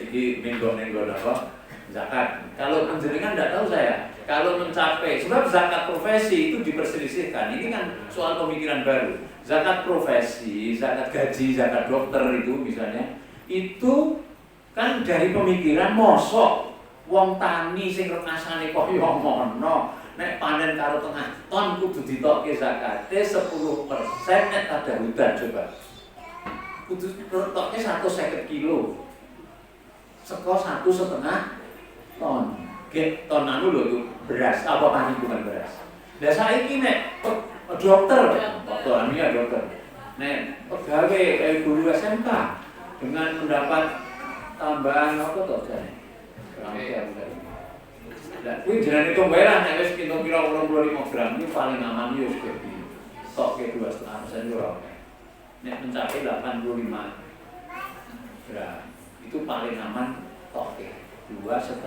iki minggu-minggu apa? Zakat. Kalau penjenengan enggak tahu saya. Kalau mencapai sebab zakat profesi itu diperselisihkan. Ini kan soal pemikiran baru. Zakat profesi, zakat gaji, zakat dokter itu misalnya itu kan dari pemikiran mosok wong tani sing rekasane kaya ngono. Nek panen karo tengah ton kudu ditokke zakate 10% nek ada hutan coba. Kudu ditokke 150 kilo. Seko 1,5 ton. Ge ton anu lho itu beras apa panen bukan beras. Lah saiki nek dokter, dokter dokter. Nek pegawai guru SMK dengan mendapat tambahan apa to jane? Lah kuwi jenenge tombelan nek wis kira-kira 25 gram iki paling aman yo wis tok ke 2,5% ora. Nek mencapai 85 gram itu paling aman tok ke 2,5%.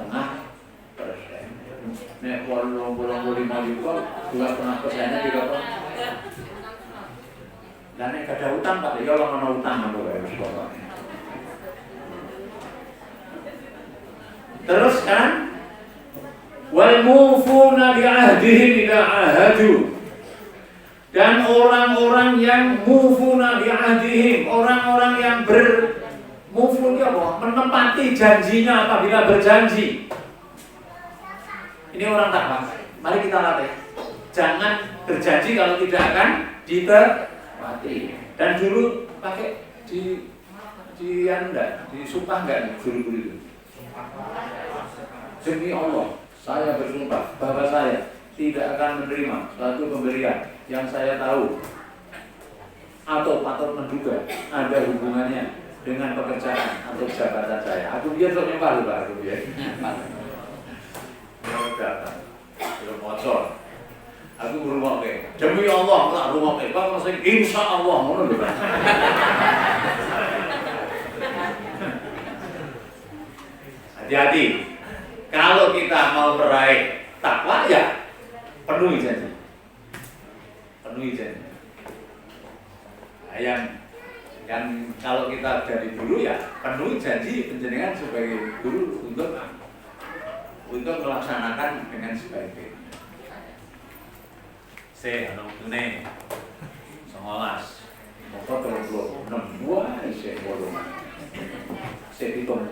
Nek 85 juta 2,5%-nya berapa? Dan nek ada utang Pak, ya ora ono utang apa wae wis pokoke. Terus kan wal mufuna bi ahdihim idza ahadu. Dan orang-orang yang mufuna bi ahdihim, orang-orang yang mufun apa? Menepati janjinya apabila berjanji. Ini orang takwa. Mari kita latih. Jangan berjanji kalau tidak akan ditepati. Dan dulu pakai di anda, di sumpah enggak guru-guru itu. Demi Allah, saya bersumpah bahwa saya tidak akan menerima suatu pemberian yang saya tahu atau patut menduga ada hubungannya dengan pekerjaan atau jabatan saya. Aku biar sok nyembah lho Pak, aku biar. Belum bocor. Aku ngrungokke. Demi Allah tak ngrungokke. Pak mesti insyaallah ngono lho Pak. Hati-hati. Kalau kita mau meraih takwa ya penuhi janji. Penuhi janji. Nah, yang kalau kita jadi guru ya penuhi janji penjenengan sebagai guru untuk melaksanakan dengan sebaik-baiknya. Saya ini 19 maka 36 wah saya bolong. Saya hitung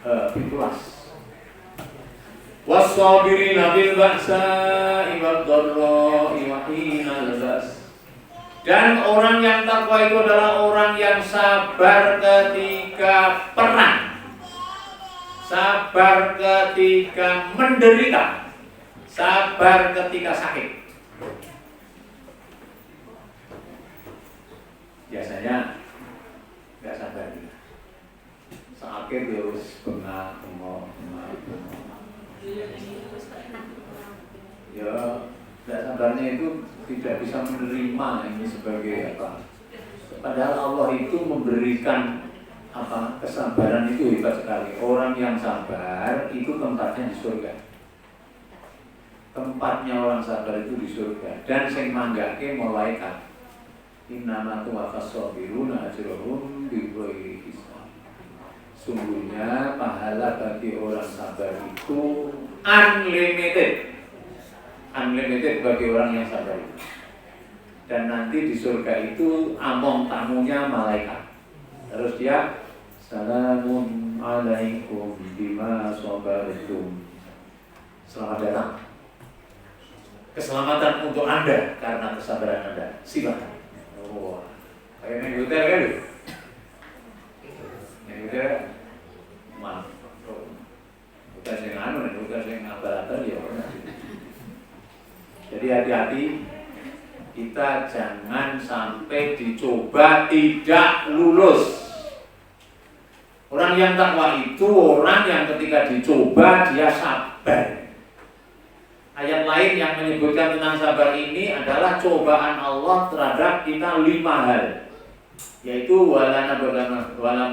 17. Was-sabirina bil ba'sa'i wad-dharra'i wa hinal ba's. Dan orang yang takwa itu adalah orang yang sabar ketika perang, sabar ketika menderita, sabar ketika sakit. Biasanya nggak sabar, sakit terus bengak. Ya, tidak sabarnya itu tidak bisa menerima ini sebagai apa. Padahal Allah itu memberikan apa kesabaran itu hebat sekali. Orang yang sabar itu tempatnya di surga. Tempatnya orang sabar itu di surga. Dan sing manggake malaikat. Innama tuwaffas sabiruna ajrahum bighairi hisab. Sungguhnya pahala bagi orang sabar itu unlimited. Unlimited bagi orang yang sabar itu. Dan nanti di surga itu among tamunya malaikat. Terus dia salamun alaikum bima sabartum. Selamat datang. Keselamatan untuk Anda karena kesabaran Anda. Silakan. Oh, kayak main hotel kan? Main hotel bukan yang anu, bukan yang abal-abal ya. Jadi hati-hati, kita jangan sampai dicoba tidak lulus. Orang yang takwa itu orang yang ketika dicoba dia sabar. Ayat lain yang menyebutkan tentang sabar ini adalah cobaan Allah terhadap kita 5 hal, yaitu wala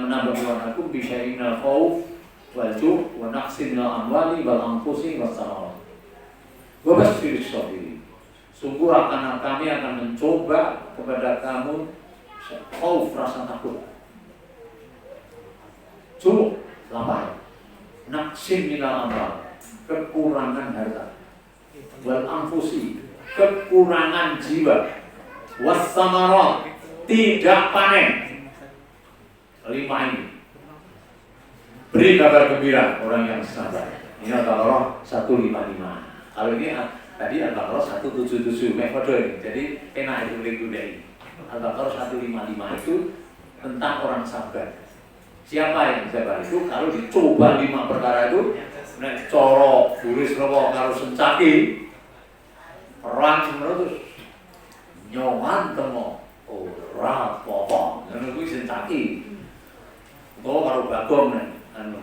menabluwannakum bisyai'in minal khauf wal ju' wa naqsin minal amwali wal anfusi was samarat. Wa basyirish sabirin. Sungguh kami akan mencoba kepada kamu khauf, rasa takut, ju' lapar, naqsin minal amwal, kekurangan harta, wal anfusi, kekurangan jiwa, was samarat, tidak panen. 5 ini. Beri kabar gembira orang yang sabar. Ini Al-Baqarah 155. Kalau ini tadi Al-Baqarah 177 metode ini. Jadi enak itu ini. Al-Baqarah 155 itu tentang orang sabar. Siapa yang sabar itu? Kalau dicoba 5 perkara itu, nek coro buris robo karo sencaki perang terus nyoman temo ora apa-apa. Ngono kuwi sencaki. Kok karo bagong nek anu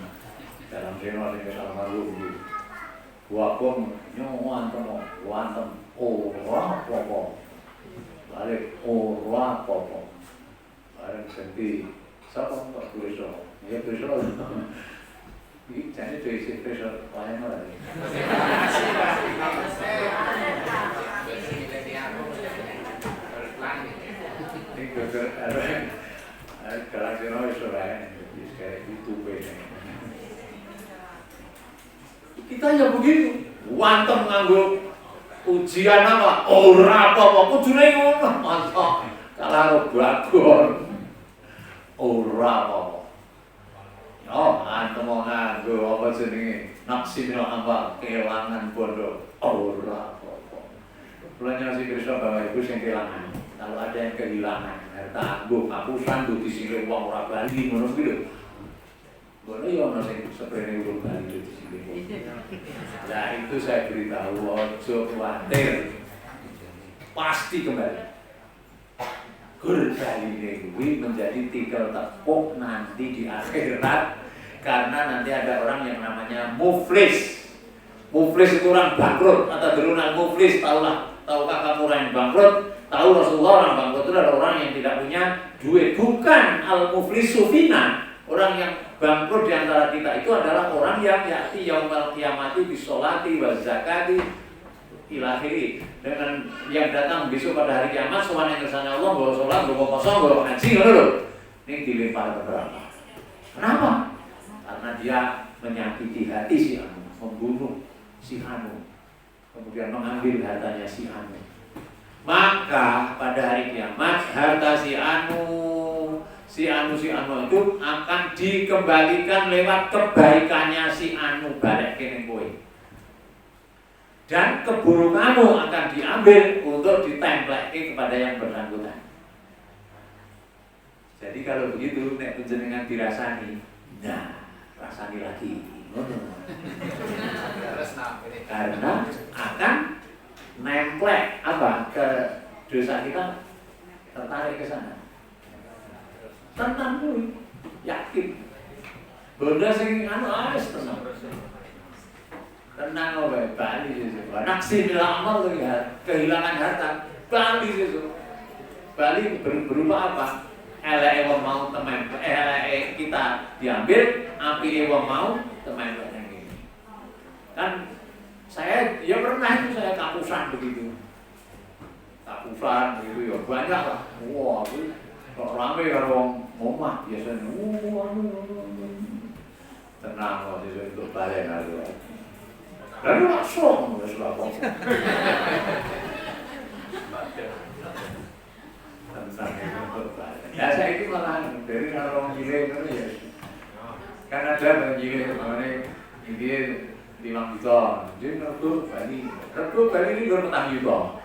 dalam reno ning salah maru iki. Bagong nyoman temo wantem ora apa-apa. balik ora apa-apa. Bareng ganti sapa kok tulis ya tulis iki jane tulis tulis wae ora. Kalau iso wae kayak YouTube ini. Kita ya begitu, wantem nganggo ujian apa? Ora apa-apa, kudune ngono, masa kalau blagon. Ora apa-apa. Yo, antem nganggo apa jenenge? Naksi mino apa kelangan bondo. Ora apa-apa. Kula nyasi Krisna Bapak Ibu sing kelangan. Kalau ada yang kehilangan harta, kapusan di sini wong ora bali ngono kuwi lho. Boleh ya ono sing seprene urung bali di sini. Nah, itu saya beritahu ojo khawatir. Pasti kembali. Kurbani kuwi menjadi tinggal tepuk nanti di akhirat karena nanti ada orang yang namanya muflis. Muflis itu orang bangkrut atau turunan muflis, tahukah kamu orang yang bangkrut? Tahu Rasulullah orang bangkrut itu adalah orang yang tidak punya duit, bukan al-muflis sufina. Orang yang bangkrut di antara kita itu adalah orang yang ya'ti yaumal qiyamati bisolati wa zakati ilakhiri, dengan yang datang besok pada hari kiamat sowan yang kersane Allah bawa sholat, bawa kosong, bawa haji ngono lho. Ini dilempar ke neraka. Kenapa? Karena dia menyakiti hati si Anu, membunuh si Anu, kemudian mengambil hartanya si Anu. Maka pada hari kiamat harta si Anu itu akan dikembalikan lewat kebaikannya si Anu balik kene kowe. Dan keburukanmu akan diambil untuk ditempelke kepada yang bersangkutan. Jadi kalau begitu nek panjenengan dirasani, nah rasani lagi. Karena akan nemplek apa ke dosa kita, tertarik ke sana. Tenang dulu, yakin. Benda sing anu wis tenang. Tenang wae, bali sesuk. Naksi bila amal tuh ya, kehilangan harta, bali sesuk. Bali berupa apa? Eleke wong mau temen, eleke kita diambil, apike wong mau temen nang ngene. Kan saya ya pernah itu saya kapusan begitu. Kapusan begitu ya banyak lah. Wah, kok rame karo wong omah biasanya. Tenang kok itu balen aku. Lalu langsung wis apa. Ya saya itu malah dari orang gile itu ya. Kan ada orang gile kemana ini 5 juta. Jadi rego Bali ini gur petang juta.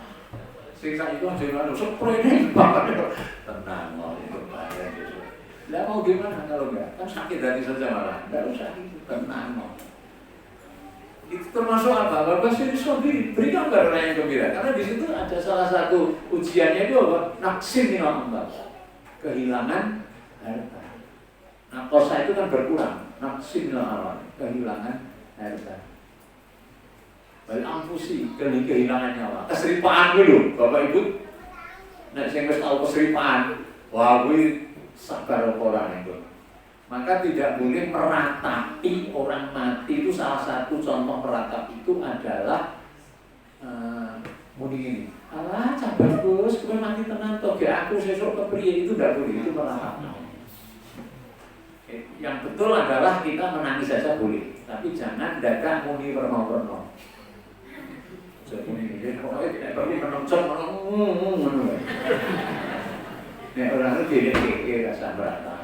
Sing sak itu aja anu sprene banget. Tenang kok itu bayar itu. Lah mau gimana kalau enggak? Kan sakit hati saja malah. Enggak usah gitu, tenang kok. Itu termasuk apa? Bapak sini sobi berikan kepada orang yang gembira. Karena di situ ada salah satu ujiannya itu apa? Naksin nih Allah. Kehilangan harta. Nah, kosa itu kan berkurang. Naksin nih Allah. Kehilangan harta. Balik ampusi kehilangan nyawa. Keseripaan dulu, Bapak Ibu. Nek sing wis tau keseripaan, wah kuwi sabar orang itu. Maka tidak boleh meratapi orang mati. Itu salah satu contoh meratap itu adalah muni ini. Alah, sabar Gus, kowe mati tenan to, ge aku sesuk kepriye, itu tidak boleh, itu meratap. Yang betul adalah kita menangis saja boleh, tapi jangan dadak muni werna-werna. Jadi ini pokoknya tidak perlu menonjol ngono. Nek ora ngerti iki rasa meratap.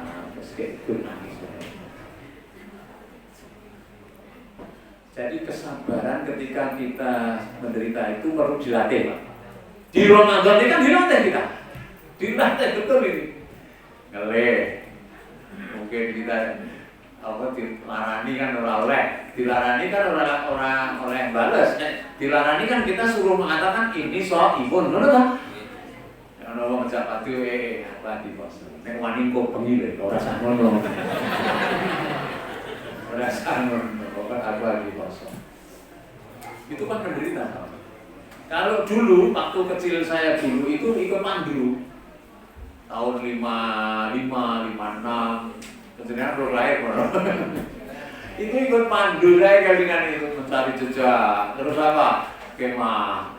Jadi kesabaran ketika kita menderita itu perlu dilatih, Pak. Di Ramadan ini kan dilatih kita. Dilatih betul ini. Ngelih. Mungkin kita dilarani kan ora oleh. Dilarani kan ora oleh balas. Dilarani kan kita suruh mengatakan ini soibun, ngono ta? Ana wong japat apa di pos. Nek wani kok pengile ora sak ngono. Ora sak ngono, kok aku lagi pos. Itu kan menderita. Kalau dulu, waktu kecil saya dulu itu ikut mandu tahun 55, 56, kemudian baru lahir itu ikut pandu saya kelingan itu mencari jejak. Terus apa? Kemah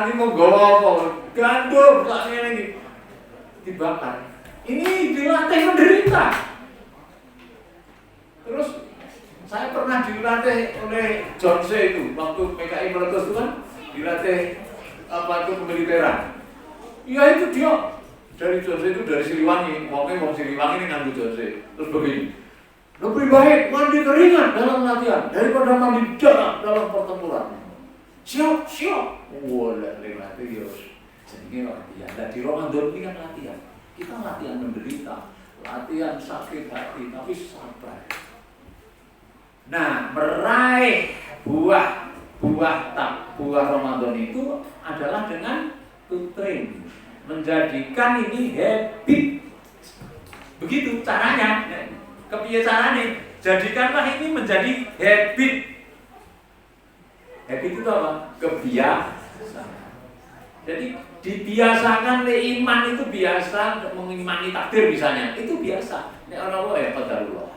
ini mau gawa apa? Gandum, soalnya ini dibakar. Ini dilatih menderita. Terus saya pernah dilatih oleh John C. itu waktu PKI meletus itu kan dilatih apa itu kemiliteran. Ya itu dia dari John C. itu dari Siliwangi, mau Siliwangi ini nganggu John C. Terus begini, lebih baik mandi keringat dalam latihan daripada mandi darah dalam pertempuran. Siap. Wah, latih ya. Jadi latihan. Dan di Ramadan ini kan latihan. Kita latihan menderita, latihan sakit hati, tapi sabar. Nah, meraih buah Ramadan itu adalah dengan to train, menjadikan ini habit. Begitu caranya. Kepiye carane? Jadikanlah ini menjadi habit. Habit itu apa? Kebiasaan. Jadi dibiasakan iman itu biasa untuk mengimani takdir misalnya. Itu biasa. Nek ana wae qadarullah.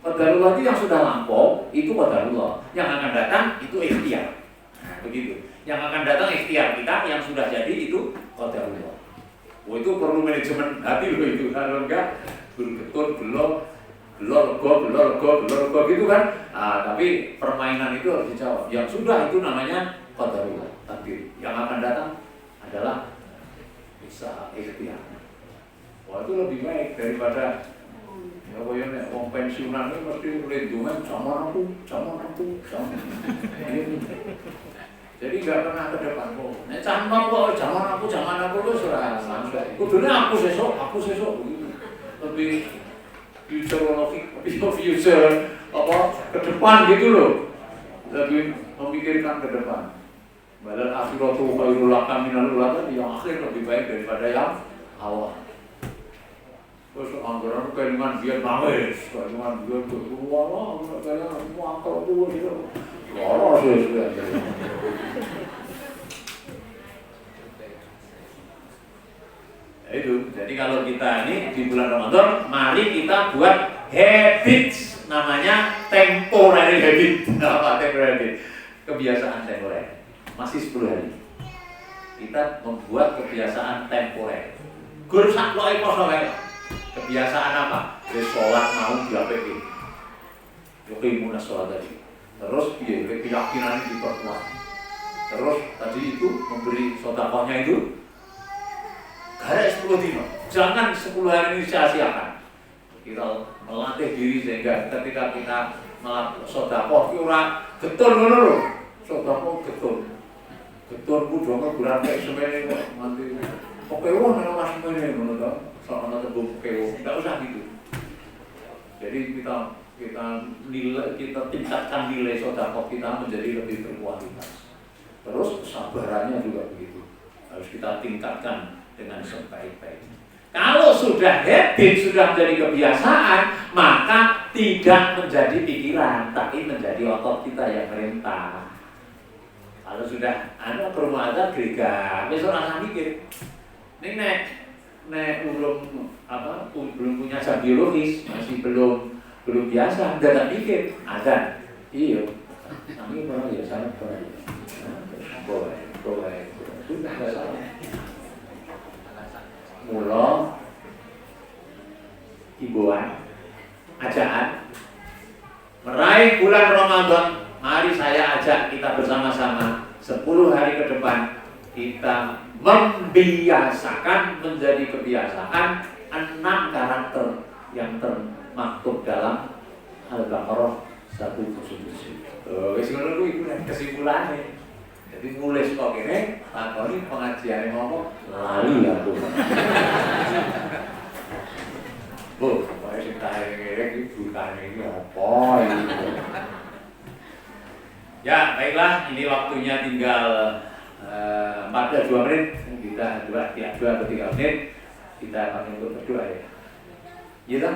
Qadarullah itu yang sudah lampau itu qadarullah. Yang akan datang itu ikhtiar. Nah, begitu. Yang akan datang ikhtiar kita, yang sudah jadi itu qadarullah. Oh, itu perlu manajemen hati loh itu. Kalau enggak bergetun, belor gitu kan. Tapi permainan itu harus dijawab. Yang sudah itu namanya qadarullah, takdir. Yang akan datang adalah bisa ikhtiar. Wah, itu lebih baik daripada ya koyone wong pensiunan itu mesti lindungan zaman aku. Jadi enggak pernah ke depan kok. Nek zaman aku wis ora langsung. Kudune aku sesuk begitu. Lebih future apa ke depan gitu loh. Lebih memikirkan ke depan. Badal akhiratu khairul laka minal ula, yang akhir lebih baik daripada yang awal. Terus anggaran kelingan biar mawes, kelingan biar wala, kalian semua angkel tuh gitu. Loro sudah. Itu. Jadi kalau kita ini di bulan Ramadan, mari kita buat habits, namanya temporary habit. Apa temporary habit? Kebiasaan temporer. Masih 10 hari. Kita membuat kebiasaan temporer. Gur sak loe poso wae. Kebiasaan apa? Sholat mau diapeke. Yo kimun sholat tadi. Terus piye keyakinan diperkuat. Terus tadi itu memberi sedekahnya itu garek 10 dino. Jangan 10 hari ini sia-siakan. Kita melatih diri sehingga ketika kita melakukan sedekah ki ora getun ngono lho. Sedekah getun. Getun ku donga berarti semene kok mati. Pokoke nang mas semene ngono to. Soalnya tembung kewo, tidak usah gitu. Jadi kita tingkatkan nilai sedekah kita menjadi lebih berkualitas. Terus kesabarannya juga begitu, harus kita tingkatkan dengan sebaik-baiknya. Kalau sudah habit, sudah menjadi kebiasaan, maka tidak menjadi pikiran, tapi menjadi otot kita yang merintah. Kalau sudah ke rumah ada gereja, besok rasa mikir, nek belum punya jam biologis, masih belum biasa, tidak mikir, ada, iya, kami pernah ya salah pernah, boleh, sudah nggak salah. Mula himbauan, ajaan, meraih bulan Ramadan, mari saya ajak kita bersama-sama 10 hari ke depan kita membiasakan menjadi kebiasaan 6 karakter yang termaktub dalam Al-Baqarah 177. Wis ngono kuwi iku kesimpulannya. Jadi mulai kok kene takoni pengajiane ngopo lali aku. Bu, wae sing tak ngene iki butane iki apa iki. Ya, baiklah, ini waktunya tinggal 2 menit, kita 2 atau 3 menit kita akan untuk berdoa ya. Iya kan?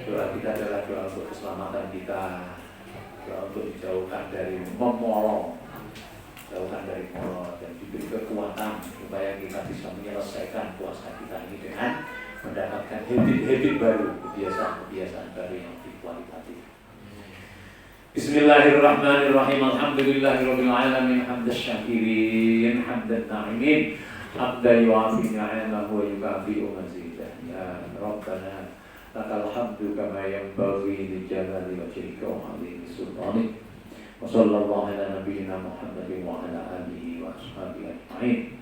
Doa kita adalah doa untuk keselamatan kita, doa untuk dijauhkan dari memolong jauhkan dari molor, dan diberi kekuatan supaya kita bisa menyelesaikan puasa kita ini dengan mendapatkan habit-habit baru, kebiasaan-kebiasaan baru yang lebih kualitatif. Bismillahirrahmanirrahim. Alhamdulillahirabbil alamin, hamdan syakirin, hamdan na'imin, hamdan yu'afi ni'amahu wa yukafi'u mazidah. Ya Rabbana lakal hamdu kama yanbaghi li jalali wajhika wa 'azimi sultanik. Wa sallallahu ala nabiyyina Muhammadin wa ala alihi wa ashabihi ajma'in.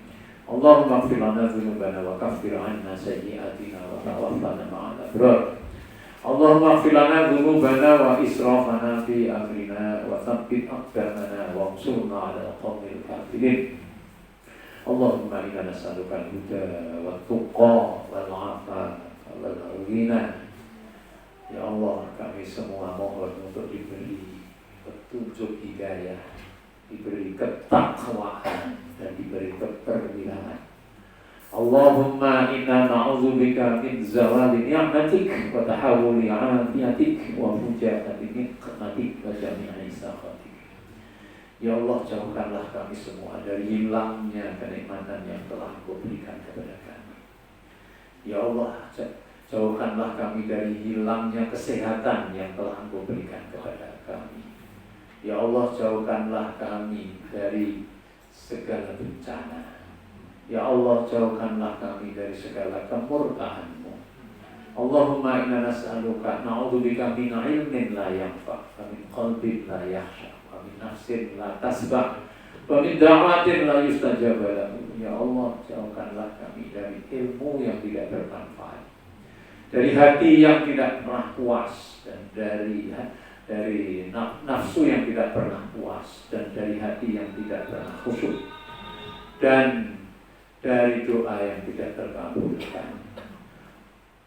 Allahumma ighfir lana dhunubana wa kaffir 'anna sayyi'atina wa tawaffana ma'al abrar. Allahumma ighfir lana dhunubana wa israfana fi amrina wa thabbit aqdamana wa ansurna 'ala al-qawmil kafirin. Allahumma inna nas'aluka al-huda wa tuqa wal 'afa wal ghina. Ya Allah, kami semua mohon untuk diberi petunjuk hidayah, diberi ketakwaan, dan diberi keperwilaan. Allahumma inna na'udzubika min zawali ni'matik wa tahawuli 'afiyatik wa fujaati nikmatik wa jami'i sakhatik. Ya Allah, jauhkanlah kami semua dari hilangnya kenikmatan yang telah Engkau berikan kepada kami. Ya Allah, jauhkanlah kami dari hilangnya kesehatan yang telah Engkau berikan kepada kami. Ya Allah, jauhkanlah kami dari segala bencana. Ya Allah, jauhkanlah kami dari segala kemurkaan-Mu. Allahumma inna nas'aluka, na'udzubika min ilmin la yanfa', wa min qalbin la yakhsha, wa min nafsin la tasba', wa min da'watin la yustajab lahu. Ya Allah, jauhkanlah kami dari ilmu yang tidak bermanfaat, dari hati yang tidak pernah puas, dan dari nafsu yang tidak pernah puas, dan dari hati yang tidak pernah khusyuk, dan dari doa yang tidak terkabulkan.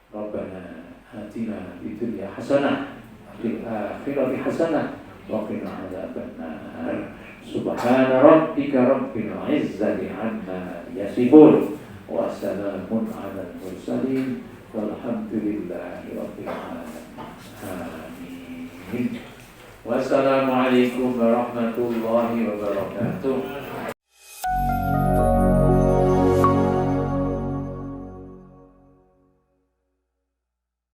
Rabbana atina fid dunya hasanah wa fil akhirati hasanah wa qina adzabannar. Subhana rabbika rabbil izzati amma yasifun wa salamun 'alal mursalin walhamdulillahi rabbil alamin. Amin. Wassalamualaikum warahmatullahi wabarakatuh.